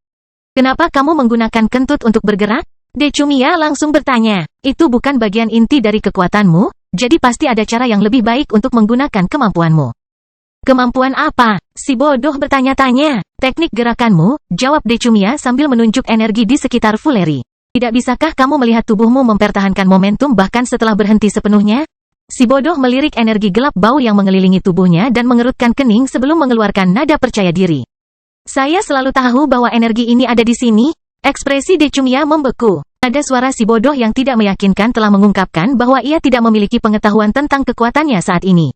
Kenapa kamu menggunakan kentut untuk bergerak? Decumia langsung bertanya. Itu bukan bagian inti dari kekuatanmu, jadi pasti ada cara yang lebih baik untuk menggunakan kemampuanmu. Kemampuan apa? Si bodoh bertanya-tanya. Teknik gerakanmu, jawab Decunia sambil menunjuk energi di sekitar Fuleri. Tidak bisakah kamu melihat tubuhmu mempertahankan momentum bahkan setelah berhenti sepenuhnya? Si bodoh melirik energi gelap bau yang mengelilingi tubuhnya dan mengerutkan kening sebelum mengeluarkan nada percaya diri. Saya selalu tahu bahwa energi ini ada di sini. Ekspresi Decunia membeku. Ada suara si bodoh yang tidak meyakinkan telah mengungkapkan bahwa ia tidak memiliki pengetahuan tentang kekuatannya saat ini.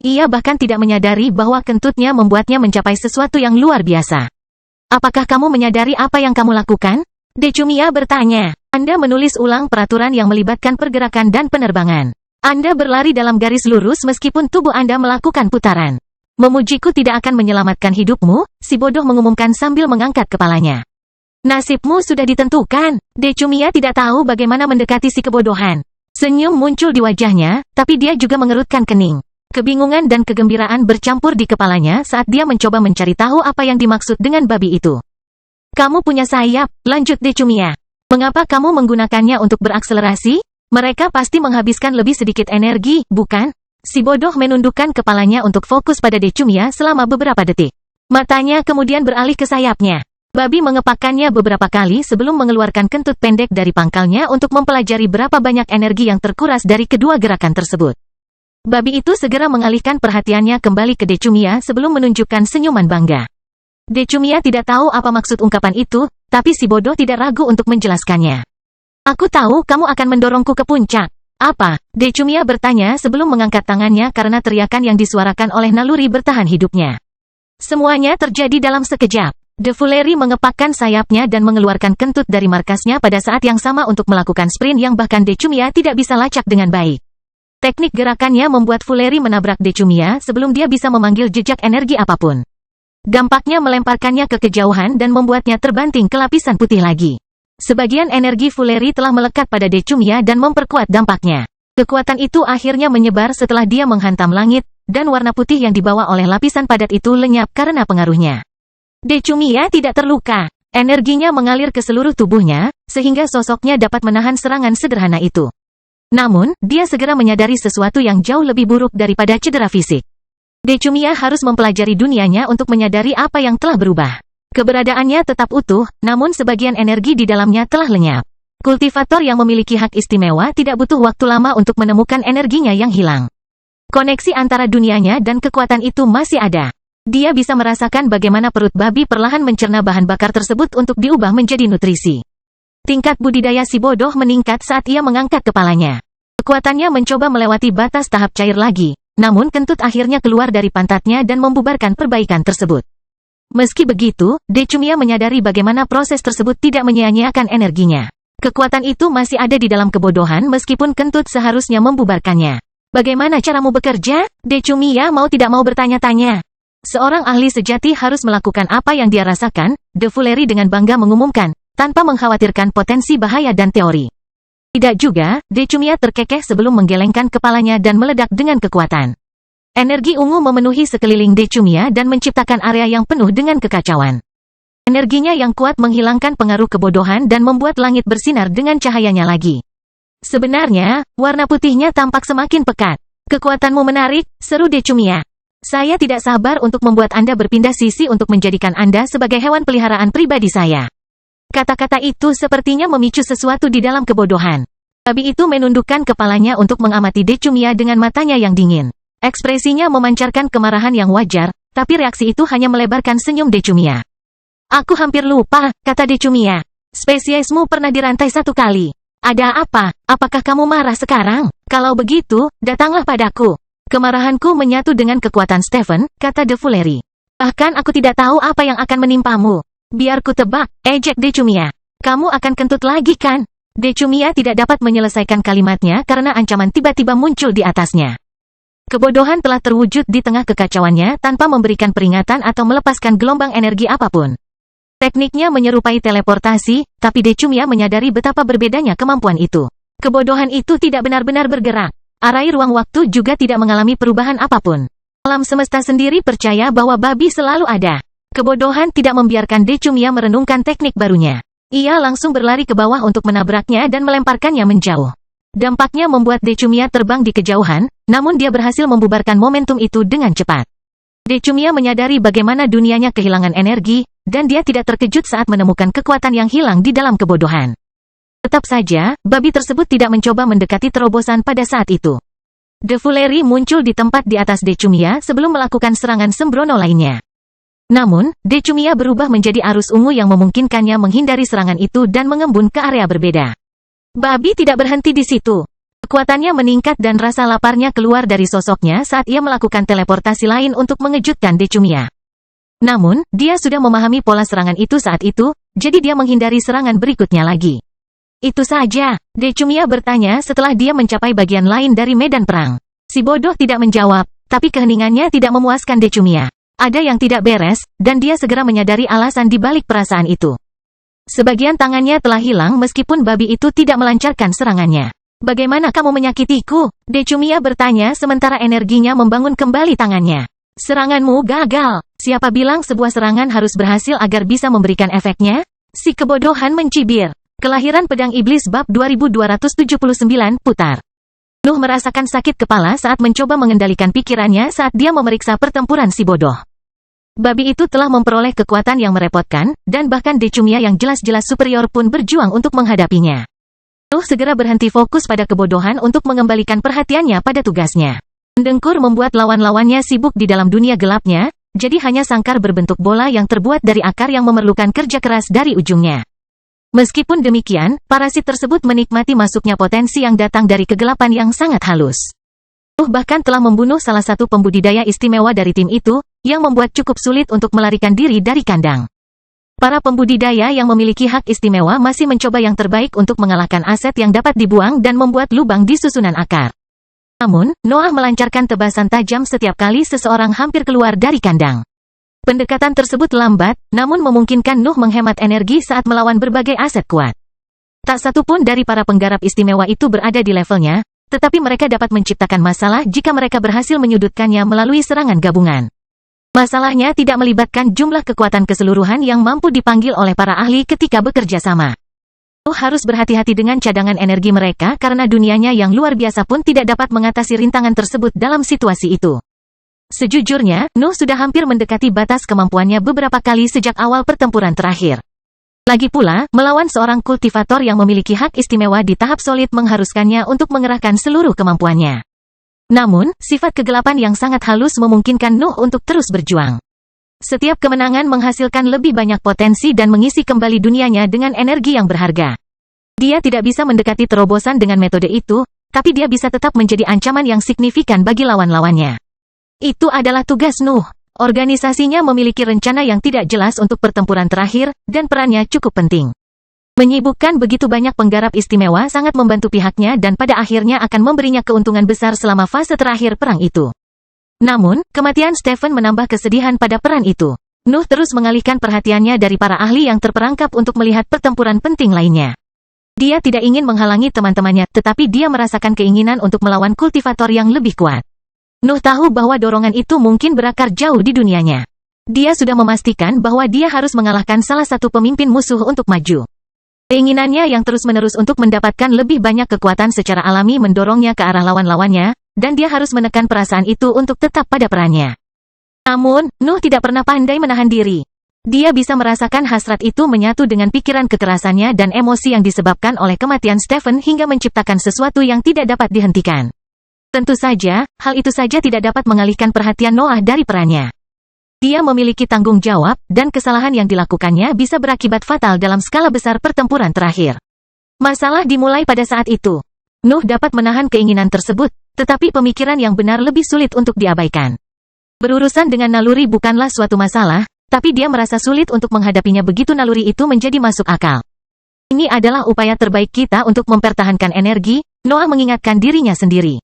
Ia bahkan tidak menyadari bahwa kentutnya membuatnya mencapai sesuatu yang luar biasa. Apakah kamu menyadari apa yang kamu lakukan? Decumia bertanya. Anda menulis ulang peraturan yang melibatkan pergerakan dan penerbangan. Anda berlari dalam garis lurus meskipun tubuh Anda melakukan putaran. Memujiku tidak akan menyelamatkan hidupmu, si bodoh mengumumkan sambil mengangkat kepalanya. Nasibmu sudah ditentukan. Decumia tidak tahu bagaimana mendekati si kebodohan. Senyum muncul di wajahnya, tapi dia juga mengerutkan kening. Kebingungan dan kegembiraan bercampur di kepalanya saat dia mencoba mencari tahu apa yang dimaksud dengan babi itu. Kamu punya sayap, lanjut Decumia. Mengapa kamu menggunakannya untuk berakselerasi? Mereka pasti menghabiskan lebih sedikit energi, bukan? Si bodoh menundukkan kepalanya untuk fokus pada Decumia selama beberapa detik. Matanya kemudian beralih ke sayapnya. Babi mengepakkannya beberapa kali sebelum mengeluarkan kentut pendek dari pangkalnya untuk mempelajari berapa banyak energi yang terkuras dari kedua gerakan tersebut. Babi itu segera mengalihkan perhatiannya kembali ke Decumia sebelum menunjukkan senyuman bangga. Decumia tidak tahu apa maksud ungkapan itu, tapi si bodoh tidak ragu untuk menjelaskannya. Aku tahu kamu akan mendorongku ke puncak. Apa? Decumia bertanya sebelum mengangkat tangannya karena teriakan yang disuarakan oleh naluri bertahan hidupnya. Semuanya terjadi dalam sekejap. De Fuleri mengepakkan sayapnya dan mengeluarkan kentut dari markasnya pada saat yang sama untuk melakukan sprint yang bahkan Decumia tidak bisa lacak dengan baik. Teknik gerakannya membuat Fuleri menabrak Decumia sebelum dia bisa memanggil jejak energi apapun. Dampaknya melemparkannya ke kejauhan dan membuatnya terbanting ke lapisan putih lagi. Sebagian energi Fuleri telah melekat pada Decumia dan memperkuat dampaknya. Kekuatan itu akhirnya menyebar setelah dia menghantam langit, dan warna putih yang dibawa oleh lapisan padat itu lenyap karena pengaruhnya. Decumia tidak terluka. Energinya mengalir ke seluruh tubuhnya, sehingga sosoknya dapat menahan serangan sederhana itu. Namun, dia segera menyadari sesuatu yang jauh lebih buruk daripada cedera fisik. Decumia harus mempelajari dunianya untuk menyadari apa yang telah berubah. Keberadaannya tetap utuh, namun sebagian energi di dalamnya telah lenyap. Kultivator yang memiliki hak istimewa tidak butuh waktu lama untuk menemukan energinya yang hilang. Koneksi antara dunianya dan kekuatan itu masih ada. Dia bisa merasakan bagaimana perut babi perlahan mencerna bahan bakar tersebut untuk diubah menjadi nutrisi. Tingkat budidaya si bodoh meningkat saat ia mengangkat kepalanya. Kekuatannya mencoba melewati batas tahap cair lagi, namun kentut akhirnya keluar dari pantatnya dan membubarkan perbaikan tersebut. Meski begitu, Decumia menyadari bagaimana proses tersebut tidak menyia-nyiakan energinya. Kekuatan itu masih ada di dalam kebodohan meskipun kentut seharusnya membubarkannya. Bagaimana caramu bekerja? Decumia mau tidak mau bertanya-tanya. Seorang ahli sejati harus melakukan apa yang dia rasakan, De Fuleri dengan bangga mengumumkan, tanpa mengkhawatirkan potensi bahaya dan teori. Tidak juga, Decumia terkekeh sebelum menggelengkan kepalanya dan meledak dengan kekuatan. Energi ungu memenuhi sekeliling Decumia dan menciptakan area yang penuh dengan kekacauan. Energinya yang kuat menghilangkan pengaruh kebodohan dan membuat langit bersinar dengan cahayanya lagi. Sebenarnya, warna putihnya tampak semakin pekat. Kekuatanmu menarik, seru Decumia. Saya tidak sabar untuk membuat Anda berpindah sisi untuk menjadikan Anda sebagai hewan peliharaan pribadi saya. Kata-kata itu sepertinya memicu sesuatu di dalam kebodohan. Babi itu menundukkan kepalanya untuk mengamati Decumia dengan matanya yang dingin. Ekspresinya memancarkan kemarahan yang wajar, tapi reaksi itu hanya melebarkan senyum Decumia. Aku hampir lupa, kata Decumia. Spesiesmu pernah dirantai satu kali. Ada apa? Apakah kamu marah sekarang? Kalau begitu, datanglah padaku. Kemarahanku menyatu dengan kekuatan Stephen, kata De Fuleri. Bahkan aku tidak tahu apa yang akan menimpamu. Biar ku tebak, ejek Decumia. Kamu akan kentut lagi kan? Decumia tidak dapat menyelesaikan kalimatnya karena ancaman tiba-tiba muncul di atasnya. Kebodohan telah terwujud di tengah kekacauannya tanpa memberikan peringatan atau melepaskan gelombang energi apapun. Tekniknya menyerupai teleportasi, tapi Decumia menyadari betapa berbedanya kemampuan itu. Kebodohan itu tidak benar-benar bergerak. Arai ruang waktu juga tidak mengalami perubahan apapun. Alam semesta sendiri percaya bahwa babi selalu ada. Kebodohan tidak membiarkan Decumia merenungkan teknik barunya. Ia langsung berlari ke bawah untuk menabraknya dan melemparkannya menjauh. Dampaknya membuat Decumia terbang di kejauhan, namun dia berhasil membubarkan momentum itu dengan cepat. Decumia menyadari bagaimana dunianya kehilangan energi, dan dia tidak terkejut saat menemukan kekuatan yang hilang di dalam kebodohan. Tetap saja, babi tersebut tidak mencoba mendekati terobosan pada saat itu. The Fuleri muncul di tempat di atas Decumia sebelum melakukan serangan sembrono lainnya. Namun, Decumia berubah menjadi arus ungu yang memungkinkannya menghindari serangan itu dan mengembun ke area berbeda. Babi tidak berhenti di situ. Kekuatannya meningkat dan rasa laparnya keluar dari sosoknya saat ia melakukan teleportasi lain untuk mengejutkan Decumia. Namun, dia sudah memahami pola serangan itu saat itu, jadi dia menghindari serangan berikutnya lagi. Itu saja, Decumia bertanya setelah dia mencapai bagian lain dari medan perang. Si bodoh tidak menjawab, tapi keheningannya tidak memuaskan Decumia. Ada yang tidak beres, dan dia segera menyadari alasan di balik perasaan itu. Sebagian tangannya telah hilang meskipun babi itu tidak melancarkan serangannya. Bagaimana kamu menyakitiku? Decumia bertanya sementara energinya membangun kembali tangannya. Seranganmu gagal. Siapa bilang sebuah serangan harus berhasil agar bisa memberikan efeknya? Si kebodohan mencibir. Kelahiran Pedang Iblis bab 2279 putar. Nuh merasakan sakit kepala saat mencoba mengendalikan pikirannya saat dia memeriksa pertempuran si bodoh. Babi itu telah memperoleh kekuatan yang merepotkan, dan bahkan Decumia yang jelas-jelas superior pun berjuang untuk menghadapinya. Nuh segera berhenti fokus pada kebodohan untuk mengembalikan perhatiannya pada tugasnya. Mendengkur membuat lawan-lawannya sibuk di dalam dunia gelapnya, jadi hanya sangkar berbentuk bola yang terbuat dari akar yang memerlukan kerja keras dari ujungnya. Meskipun demikian, parasit tersebut menikmati masuknya potensi yang datang dari kegelapan yang sangat halus. Nuh bahkan telah membunuh salah satu pembudidaya istimewa dari tim itu, yang membuat cukup sulit untuk melarikan diri dari kandang. Para pembudidaya yang memiliki hak istimewa masih mencoba yang terbaik untuk mengalahkan aset yang dapat dibuang dan membuat lubang di susunan akar. Namun, Noah melancarkan tebasan tajam setiap kali seseorang hampir keluar dari kandang. Pendekatan tersebut lambat, namun memungkinkan Nuh menghemat energi saat melawan berbagai aset kuat. Tak satu pun dari para penggarap istimewa itu berada di levelnya, tetapi mereka dapat menciptakan masalah jika mereka berhasil menyudutkannya melalui serangan gabungan. Masalahnya tidak melibatkan jumlah kekuatan keseluruhan yang mampu dipanggil oleh para ahli ketika bekerja sama. Nuh harus berhati-hati dengan cadangan energi mereka karena dunianya yang luar biasa pun tidak dapat mengatasi rintangan tersebut dalam situasi itu. Sejujurnya, Nuh sudah hampir mendekati batas kemampuannya beberapa kali sejak awal pertempuran terakhir. Lagi pula, melawan seorang kultivator yang memiliki hak istimewa di tahap solid mengharuskannya untuk mengerahkan seluruh kemampuannya. Namun, sifat kegelapan yang sangat halus memungkinkan Nuh untuk terus berjuang. Setiap kemenangan menghasilkan lebih banyak potensi dan mengisi kembali dunianya dengan energi yang berharga. Dia tidak bisa mendekati terobosan dengan metode itu, tapi dia bisa tetap menjadi ancaman yang signifikan bagi lawan-lawannya. Itu adalah tugas Nuh. Organisasinya memiliki rencana yang tidak jelas untuk pertempuran terakhir, dan perannya cukup penting. Menyibukkan begitu banyak penggarap istimewa sangat membantu pihaknya dan pada akhirnya akan memberinya keuntungan besar selama fase terakhir perang itu. Namun, kematian Stephen menambah kesedihan pada peran itu. Nuh terus mengalihkan perhatiannya dari para ahli yang terperangkap untuk melihat pertempuran penting lainnya. Dia tidak ingin menghalangi teman-temannya, tetapi dia merasakan keinginan untuk melawan kultivator yang lebih kuat. Nuh tahu bahwa dorongan itu mungkin berakar jauh di dunianya. Dia sudah memastikan bahwa dia harus mengalahkan salah satu pemimpin musuh untuk maju. Keinginannya yang terus-menerus untuk mendapatkan lebih banyak kekuatan secara alami mendorongnya ke arah lawan-lawannya, dan dia harus menekan perasaan itu untuk tetap pada perannya. Namun, Nuh tidak pernah pandai menahan diri. Dia bisa merasakan hasrat itu menyatu dengan pikiran kekerasannya dan emosi yang disebabkan oleh kematian Stephen hingga menciptakan sesuatu yang tidak dapat dihentikan. Tentu saja, hal itu saja tidak dapat mengalihkan perhatian Noah dari perannya. Dia memiliki tanggung jawab, dan kesalahan yang dilakukannya bisa berakibat fatal dalam skala besar pertempuran terakhir. Masalah dimulai pada saat itu. Nuh dapat menahan keinginan tersebut, tetapi pemikiran yang benar lebih sulit untuk diabaikan. Berurusan dengan naluri bukanlah suatu masalah, tapi dia merasa sulit untuk menghadapinya begitu naluri itu menjadi masuk akal. Ini adalah upaya terbaik kita untuk mempertahankan energi, Noah mengingatkan dirinya sendiri.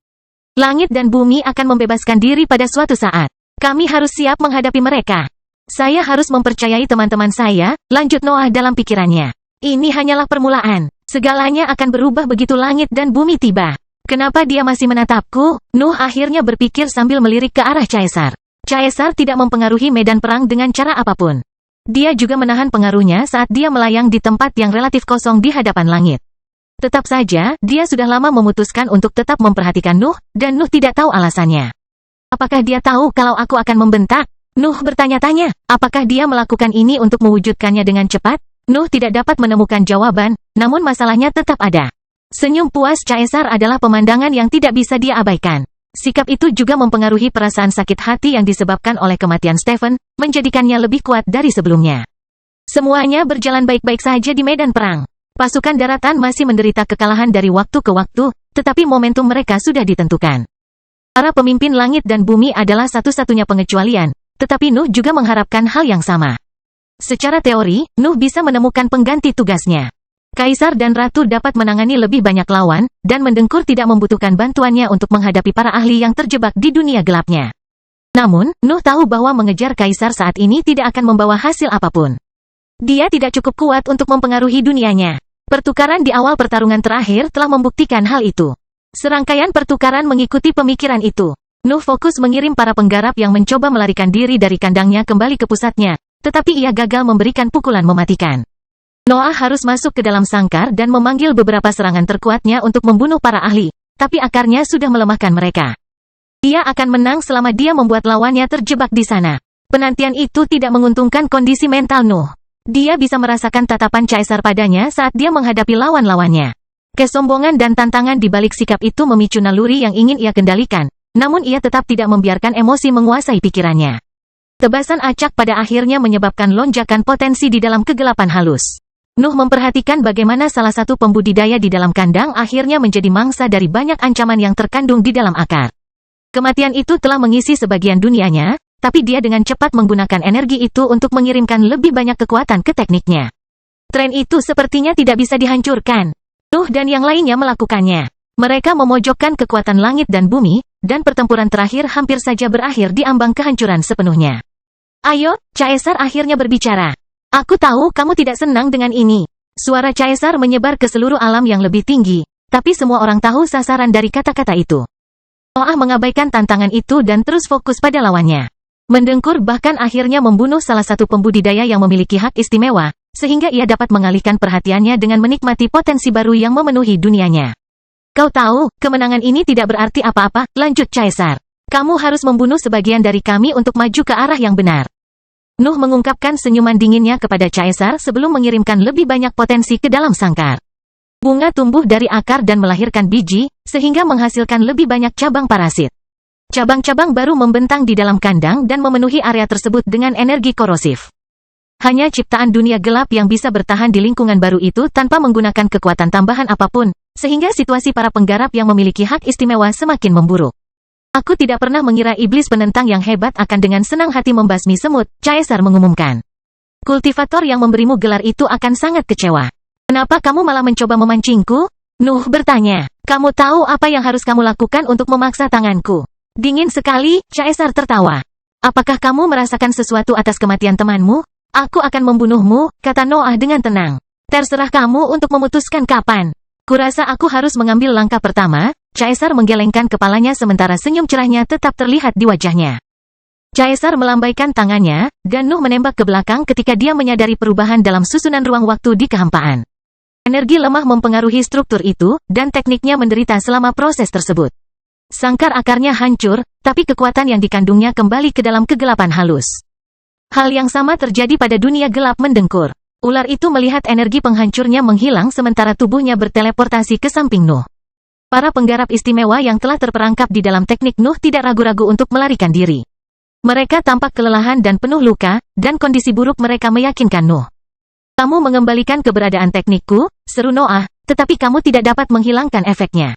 Langit dan bumi akan membebaskan diri pada suatu saat. Kami harus siap menghadapi mereka. Saya harus mempercayai teman-teman saya, lanjut Noah dalam pikirannya. Ini hanyalah permulaan. Segalanya akan berubah begitu langit dan bumi tiba. Kenapa dia masih menatapku? Nuh akhirnya berpikir sambil melirik ke arah Caesar. Caesar tidak mempengaruhi medan perang dengan cara apapun. Dia juga menahan pengaruhnya saat dia melayang di tempat yang relatif kosong di hadapan langit. Tetap saja, dia sudah lama memutuskan untuk tetap memperhatikan Nuh, dan Nuh tidak tahu alasannya. Apakah dia tahu kalau aku akan membentak? Nuh bertanya-tanya, apakah dia melakukan ini untuk mewujudkannya dengan cepat? Nuh tidak dapat menemukan jawaban, namun masalahnya tetap ada. Senyum puas Caesar adalah pemandangan yang tidak bisa dia abaikan. Sikap itu juga mempengaruhi perasaan sakit hati yang disebabkan oleh kematian Stephen, menjadikannya lebih kuat dari sebelumnya. Semuanya berjalan baik-baik saja di medan perang. Pasukan daratan masih menderita kekalahan dari waktu ke waktu, tetapi momentum mereka sudah ditentukan. Para pemimpin langit dan bumi adalah satu-satunya pengecualian, tetapi Nuh juga mengharapkan hal yang sama. Secara teori, Nuh bisa menemukan pengganti tugasnya. Kaisar dan Ratu dapat menangani lebih banyak lawan, dan Mendengkur tidak membutuhkan bantuannya untuk menghadapi para ahli yang terjebak di dunia gelapnya. Namun, Nuh tahu bahwa mengejar Kaisar saat ini tidak akan membawa hasil apapun. Dia tidak cukup kuat untuk mempengaruhi dunianya. Pertukaran di awal pertarungan terakhir telah membuktikan hal itu. Serangkaian pertukaran mengikuti pemikiran itu. Nuh fokus mengirim para penggarap yang mencoba melarikan diri dari kandangnya kembali ke pusatnya, tetapi ia gagal memberikan pukulan mematikan. Noah harus masuk ke dalam sangkar dan memanggil beberapa serangan terkuatnya untuk membunuh para ahli, tapi akarnya sudah melemahkan mereka. Dia akan menang selama dia membuat lawannya terjebak di sana. Penantian itu tidak menguntungkan kondisi mental Nuh. Dia bisa merasakan tatapan Caesar padanya saat dia menghadapi lawan-lawannya. Kesombongan dan tantangan di balik sikap itu memicu naluri yang ingin ia kendalikan, namun ia tetap tidak membiarkan emosi menguasai pikirannya. Tebasan acak pada akhirnya menyebabkan lonjakan potensi di dalam kegelapan halus. Nuh memperhatikan bagaimana salah satu pembudidaya di dalam kandang akhirnya menjadi mangsa dari banyak ancaman yang terkandung di dalam akar. Kematian itu telah mengisi sebagian dunianya, tapi dia dengan cepat menggunakan energi itu untuk mengirimkan lebih banyak kekuatan ke tekniknya. Tren itu sepertinya tidak bisa dihancurkan. Nuh dan yang lainnya melakukannya. Mereka memojokkan kekuatan langit dan bumi, dan pertempuran terakhir hampir saja berakhir di ambang kehancuran sepenuhnya. Ayo, Caesar akhirnya berbicara. Aku tahu kamu tidak senang dengan ini. Suara Caesar menyebar ke seluruh alam yang lebih tinggi, tapi semua orang tahu sasaran dari kata-kata itu. Noah mengabaikan tantangan itu dan terus fokus pada lawannya. Mendengkur bahkan akhirnya membunuh salah satu pembudidaya yang memiliki hak istimewa, sehingga ia dapat mengalihkan perhatiannya dengan menikmati potensi baru yang memenuhi dunianya. Kau tahu, kemenangan ini tidak berarti apa-apa, lanjut Caesar. Kamu harus membunuh sebagian dari kami untuk maju ke arah yang benar. Nuh mengungkapkan senyuman dinginnya kepada Caesar sebelum mengirimkan lebih banyak potensi ke dalam sangkar. Bunga tumbuh dari akar dan melahirkan biji, sehingga menghasilkan lebih banyak cabang parasit. Cabang-cabang baru membentang di dalam kandang dan memenuhi area tersebut dengan energi korosif. Hanya ciptaan dunia gelap yang bisa bertahan di lingkungan baru itu tanpa menggunakan kekuatan tambahan apapun, sehingga situasi para penggarap yang memiliki hak istimewa semakin memburuk. Aku tidak pernah mengira iblis penentang yang hebat akan dengan senang hati membasmi semut, Caesar mengumumkan. Kultivator yang memberimu gelar itu akan sangat kecewa. Kenapa kamu malah mencoba memancingku? Nuh bertanya. Kamu tahu apa yang harus kamu lakukan untuk memaksa tanganku? Dingin sekali, Caesar tertawa. Apakah kamu merasakan sesuatu atas kematian temanmu? Aku akan membunuhmu, kata Noah dengan tenang. Terserah kamu untuk memutuskan kapan. Kurasa aku harus mengambil langkah pertama. Caesar menggelengkan kepalanya sementara senyum cerahnya tetap terlihat di wajahnya. Caesar melambaikan tangannya, dan Nuh menembak ke belakang ketika dia menyadari perubahan dalam susunan ruang waktu di kehampaan. Energi lemah mempengaruhi struktur itu, dan tekniknya menderita selama proses tersebut. Sangkar akarnya hancur, tapi kekuatan yang dikandungnya kembali ke dalam kegelapan halus. Hal yang sama terjadi pada dunia gelap Mendengkur. Ular itu melihat energi penghancurnya menghilang sementara tubuhnya berteleportasi ke samping Nuh. Para penggarap istimewa yang telah terperangkap di dalam teknik Nuh tidak ragu-ragu untuk melarikan diri. Mereka tampak kelelahan dan penuh luka, dan kondisi buruk mereka meyakinkan Nuh. Kamu mengembalikan keberadaan teknikku, seru Noah, tetapi kamu tidak dapat menghilangkan efeknya.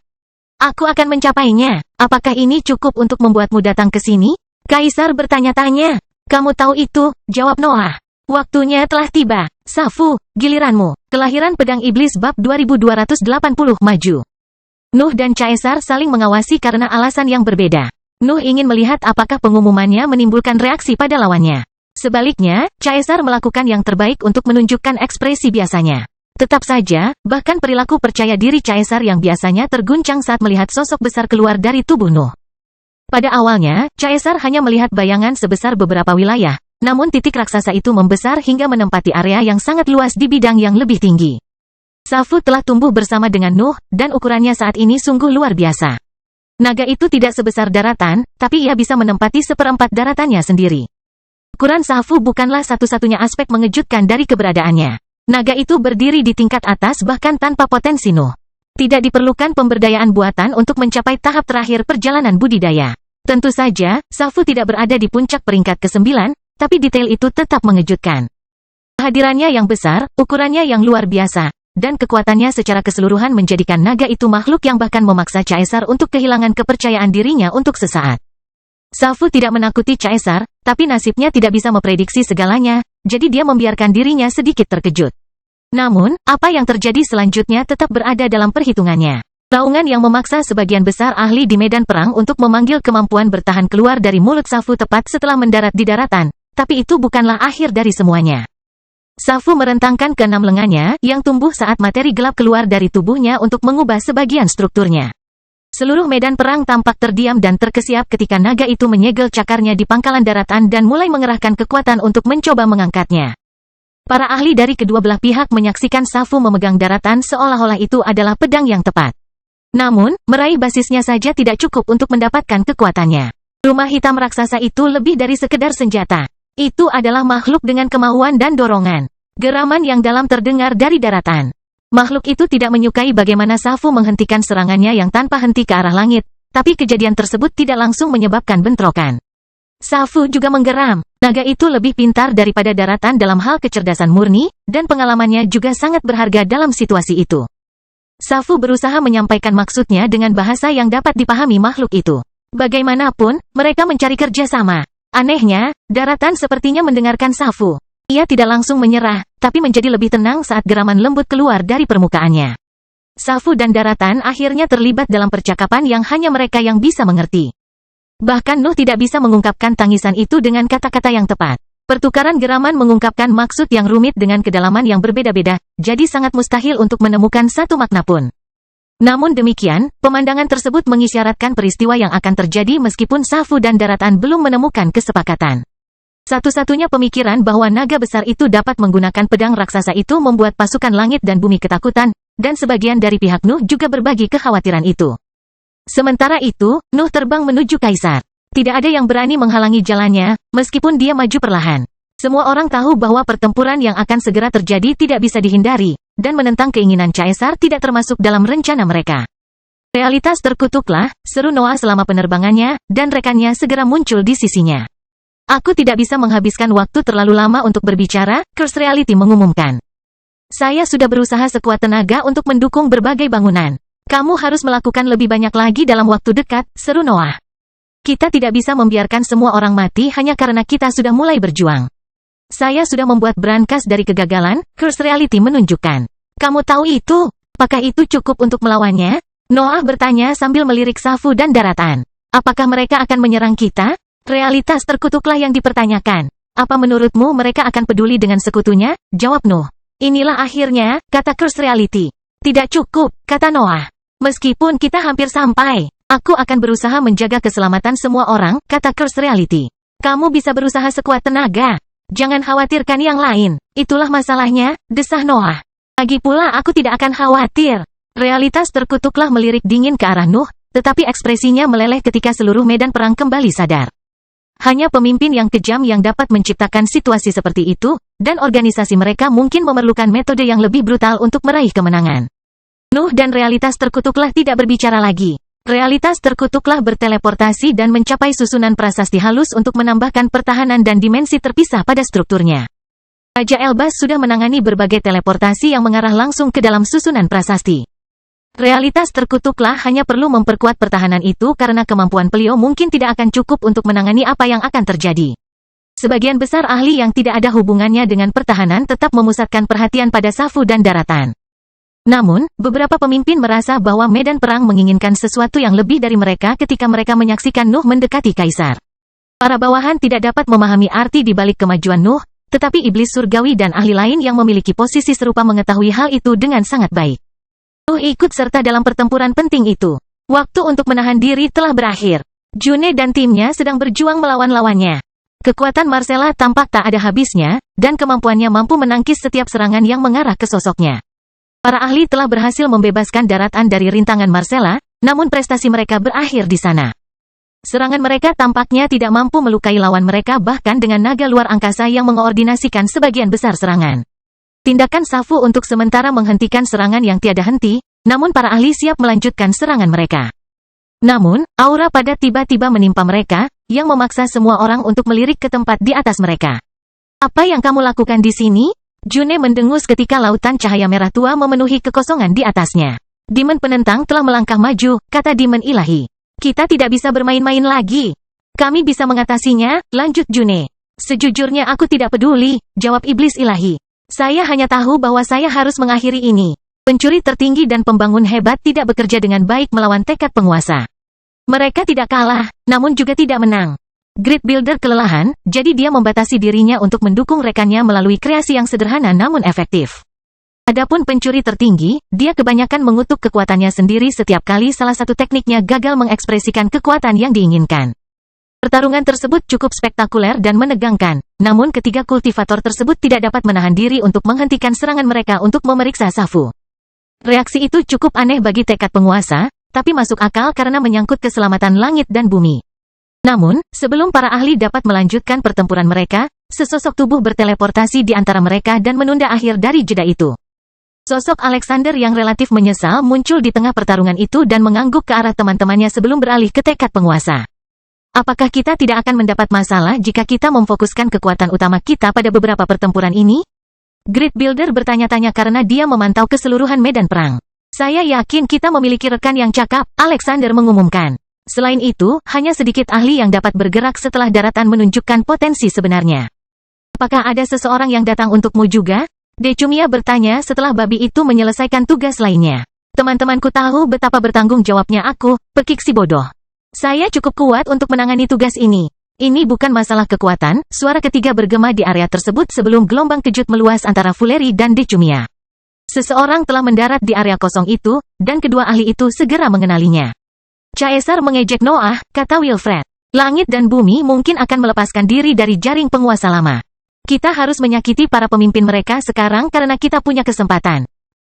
Aku akan mencapainya. Apakah ini cukup untuk membuatmu datang ke sini? Kaisar bertanya-tanya. Kamu tahu itu, jawab Noah. Waktunya telah tiba. Safu, giliranmu. Kelahiran Pedang Iblis bab 2280 maju. Nuh dan Caesar saling mengawasi karena alasan yang berbeda. Nuh ingin melihat apakah pengumumannya menimbulkan reaksi pada lawannya. Sebaliknya, Caesar melakukan yang terbaik untuk menunjukkan ekspresi biasanya. Tetap saja, bahkan perilaku percaya diri Caesar yang biasanya terguncang saat melihat sosok besar keluar dari tubuh Nuh. Pada awalnya, Caesar hanya melihat bayangan sebesar beberapa wilayah, namun titik raksasa itu membesar hingga menempati area yang sangat luas di bidang yang lebih tinggi. Safu telah tumbuh bersama dengan Nuh, dan ukurannya saat ini sungguh luar biasa. Naga itu tidak sebesar daratan, tapi ia bisa menempati seperempat daratannya sendiri. Ukuran Safu bukanlah satu-satunya aspek mengejutkan dari keberadaannya. Naga itu berdiri di tingkat atas bahkan tanpa potensi Nuh. Tidak diperlukan pemberdayaan buatan untuk mencapai tahap terakhir perjalanan budidaya. Tentu saja, Safu tidak berada di puncak peringkat ke-9, tapi detail itu tetap mengejutkan. Kehadirannya yang besar, ukurannya yang luar biasa, dan kekuatannya secara keseluruhan menjadikan naga itu makhluk yang bahkan memaksa Caesar untuk kehilangan kepercayaan dirinya untuk sesaat. Safu tidak menakuti Caesar, tapi nasibnya tidak bisa memprediksi segalanya, jadi dia membiarkan dirinya sedikit terkejut. Namun, apa yang terjadi selanjutnya tetap berada dalam perhitungannya. Raungan yang memaksa sebagian besar ahli di medan perang untuk memanggil kemampuan bertahan keluar dari mulut Safu tepat setelah mendarat di daratan, tapi itu bukanlah akhir dari semuanya. Safu merentangkan keenam lengannya yang tumbuh saat materi gelap keluar dari tubuhnya untuk mengubah sebagian strukturnya. Seluruh medan perang tampak terdiam dan terkesiap ketika naga itu menyegel cakarnya di pangkalan daratan dan mulai mengerahkan kekuatan untuk mencoba mengangkatnya. Para ahli dari kedua belah pihak menyaksikan Safu memegang daratan seolah-olah itu adalah pedang yang tepat. Namun, meraih basisnya saja tidak cukup untuk mendapatkan kekuatannya. Rumah hitam raksasa itu lebih dari sekedar senjata. Itu adalah makhluk dengan kemauan dan dorongan. Geraman yang dalam terdengar dari daratan. Makhluk itu tidak menyukai bagaimana Safu menghentikan serangannya yang tanpa henti ke arah langit, tapi kejadian tersebut tidak langsung menyebabkan bentrokan. Safu juga menggeram. Naga itu lebih pintar daripada daratan dalam hal kecerdasan murni, dan pengalamannya juga sangat berharga dalam situasi itu. Safu berusaha menyampaikan maksudnya dengan bahasa yang dapat dipahami makhluk itu. Bagaimanapun, mereka mencari kerjasama. Anehnya, daratan sepertinya mendengarkan Safu. Ia tidak langsung menyerah, tapi menjadi lebih tenang saat geraman lembut keluar dari permukaannya. Safu dan daratan akhirnya terlibat dalam percakapan yang hanya mereka yang bisa mengerti. Bahkan Nuh tidak bisa mengungkapkan tangisan itu dengan kata-kata yang tepat. Pertukaran geraman mengungkapkan maksud yang rumit dengan kedalaman yang berbeda-beda, jadi sangat mustahil untuk menemukan satu makna pun. Namun demikian, pemandangan tersebut mengisyaratkan peristiwa yang akan terjadi meskipun Safu dan daratan belum menemukan kesepakatan. Satu-satunya pemikiran bahwa naga besar itu dapat menggunakan pedang raksasa itu membuat pasukan langit dan bumi ketakutan, dan sebagian dari pihak Nuh juga berbagi kekhawatiran itu. Sementara itu, Nuh terbang menuju Kaisar. Tidak ada yang berani menghalangi jalannya, meskipun dia maju perlahan. Semua orang tahu bahwa pertempuran yang akan segera terjadi tidak bisa dihindari, dan menentang keinginan Caesar tidak termasuk dalam rencana mereka. Realitas terkutuklah, seru Noah selama penerbangannya, dan rekannya segera muncul di sisinya. Aku tidak bisa menghabiskan waktu terlalu lama untuk berbicara, Curse Reality mengumumkan. Saya sudah berusaha sekuat tenaga untuk mendukung berbagai bangunan. Kamu harus melakukan lebih banyak lagi dalam waktu dekat, seru Noah. Kita tidak bisa membiarkan semua orang mati hanya karena kita sudah mulai berjuang. Saya sudah membuat brankas dari kegagalan, Curse Reality menunjukkan. Kamu tahu itu? Apakah itu cukup untuk melawannya? Noah bertanya sambil melirik Safu dan daratan. Apakah mereka akan menyerang kita? Realitas terkutuklah yang dipertanyakan. Apa menurutmu mereka akan peduli dengan sekutunya? Jawab Nuh. Inilah akhirnya, kata Curse Reality. Tidak cukup, kata Noah. Meskipun kita hampir sampai, aku akan berusaha menjaga keselamatan semua orang, kata Curse Reality. Kamu bisa berusaha sekuat tenaga. Jangan khawatirkan yang lain. Itulah masalahnya, desah Noah. Lagi pula aku tidak akan khawatir. Realitas terkutuklah melirik dingin ke arah Nuh, tetapi ekspresinya meleleh ketika seluruh medan perang kembali sadar. Hanya pemimpin yang kejam yang dapat menciptakan situasi seperti itu, dan organisasi mereka mungkin memerlukan metode yang lebih brutal untuk meraih kemenangan. Nuh dan realitas terkutuklah tidak berbicara lagi. Realitas terkutuklah berteleportasi dan mencapai susunan prasasti halus untuk menambahkan pertahanan dan dimensi terpisah pada strukturnya. Raja Elbas sudah menangani berbagai teleportasi yang mengarah langsung ke dalam susunan prasasti. Realitas terkutuklah hanya perlu memperkuat pertahanan itu karena kemampuan beliau mungkin tidak akan cukup untuk menangani apa yang akan terjadi. Sebagian besar ahli yang tidak ada hubungannya dengan pertahanan tetap memusatkan perhatian pada Safu dan daratan. Namun, beberapa pemimpin merasa bahwa medan perang menginginkan sesuatu yang lebih dari mereka ketika mereka menyaksikan Nuh mendekati Kaisar. Para bawahan tidak dapat memahami arti di balik kemajuan Nuh, tetapi iblis surgawi dan ahli lain yang memiliki posisi serupa mengetahui hal itu dengan sangat baik. Nuh ikut serta dalam pertempuran penting itu. Waktu untuk menahan diri telah berakhir. June dan timnya sedang berjuang melawan lawannya. Kekuatan Marcella tampak tak ada habisnya, dan kemampuannya mampu menangkis setiap serangan yang mengarah ke sosoknya. Para ahli telah berhasil membebaskan daratan dari rintangan Marcella, namun prestasi mereka berakhir di sana. Serangan mereka tampaknya tidak mampu melukai lawan mereka bahkan dengan naga luar angkasa yang mengoordinasikan sebagian besar serangan. Tindakan Safu untuk sementara menghentikan serangan yang tiada henti, namun para ahli siap melanjutkan serangan mereka. Namun, aura padat tiba-tiba menimpa mereka, yang memaksa semua orang untuk melirik ke tempat di atas mereka. Apa yang kamu lakukan di sini? June mendengus ketika lautan cahaya merah tua memenuhi kekosongan di atasnya. Demon penentang telah melangkah maju, kata Demon ilahi. Kita tidak bisa bermain-main lagi. Kami bisa mengatasinya, lanjut June. Sejujurnya aku tidak peduli, jawab iblis ilahi. Saya hanya tahu bahwa saya harus mengakhiri ini. Pencuri tertinggi dan pembangun hebat tidak bekerja dengan baik melawan tekad penguasa. Mereka tidak kalah, namun juga tidak menang. Grid Builder kelelahan, jadi dia membatasi dirinya untuk mendukung rekannya melalui kreasi yang sederhana namun efektif. Adapun pencuri tertinggi, dia kebanyakan mengutuk kekuatannya sendiri setiap kali salah satu tekniknya gagal mengekspresikan kekuatan yang diinginkan. Pertarungan tersebut cukup spektakuler dan menegangkan, namun ketiga kultivator tersebut tidak dapat menahan diri untuk menghentikan serangan mereka untuk memeriksa Safu. Reaksi itu cukup aneh bagi tekad penguasa, tapi masuk akal karena menyangkut keselamatan langit dan bumi. Namun, sebelum para ahli dapat melanjutkan pertempuran mereka, sesosok tubuh berteleportasi di antara mereka dan menunda akhir dari jeda itu. Sosok Alexander yang relatif menyesal muncul di tengah pertarungan itu dan mengangguk ke arah teman-temannya sebelum beralih ke tekad penguasa. Apakah kita tidak akan mendapat masalah jika kita memfokuskan kekuatan utama kita pada beberapa pertempuran ini? Grid Builder bertanya-tanya karena dia memantau keseluruhan medan perang. Saya yakin kita memiliki rekan yang cakap, Alexander mengumumkan. Selain itu, hanya sedikit ahli yang dapat bergerak setelah daratan menunjukkan potensi sebenarnya. Apakah ada seseorang yang datang untukmu juga? Decumia bertanya setelah babi itu menyelesaikan tugas lainnya. Teman-temanku tahu betapa bertanggung jawabnya aku, pekik si bodoh. Saya cukup kuat untuk menangani tugas ini. Ini bukan masalah kekuatan, suara ketiga bergema di area tersebut sebelum gelombang kejut meluas antara Fuleri dan Decumia. Seseorang telah mendarat di area kosong itu, dan kedua ahli itu segera mengenalinya. Caesar mengejek Noah, kata Wilfred. Langit dan bumi mungkin akan melepaskan diri dari jaring penguasa lama. Kita harus menyakiti para pemimpin mereka sekarang karena kita punya kesempatan.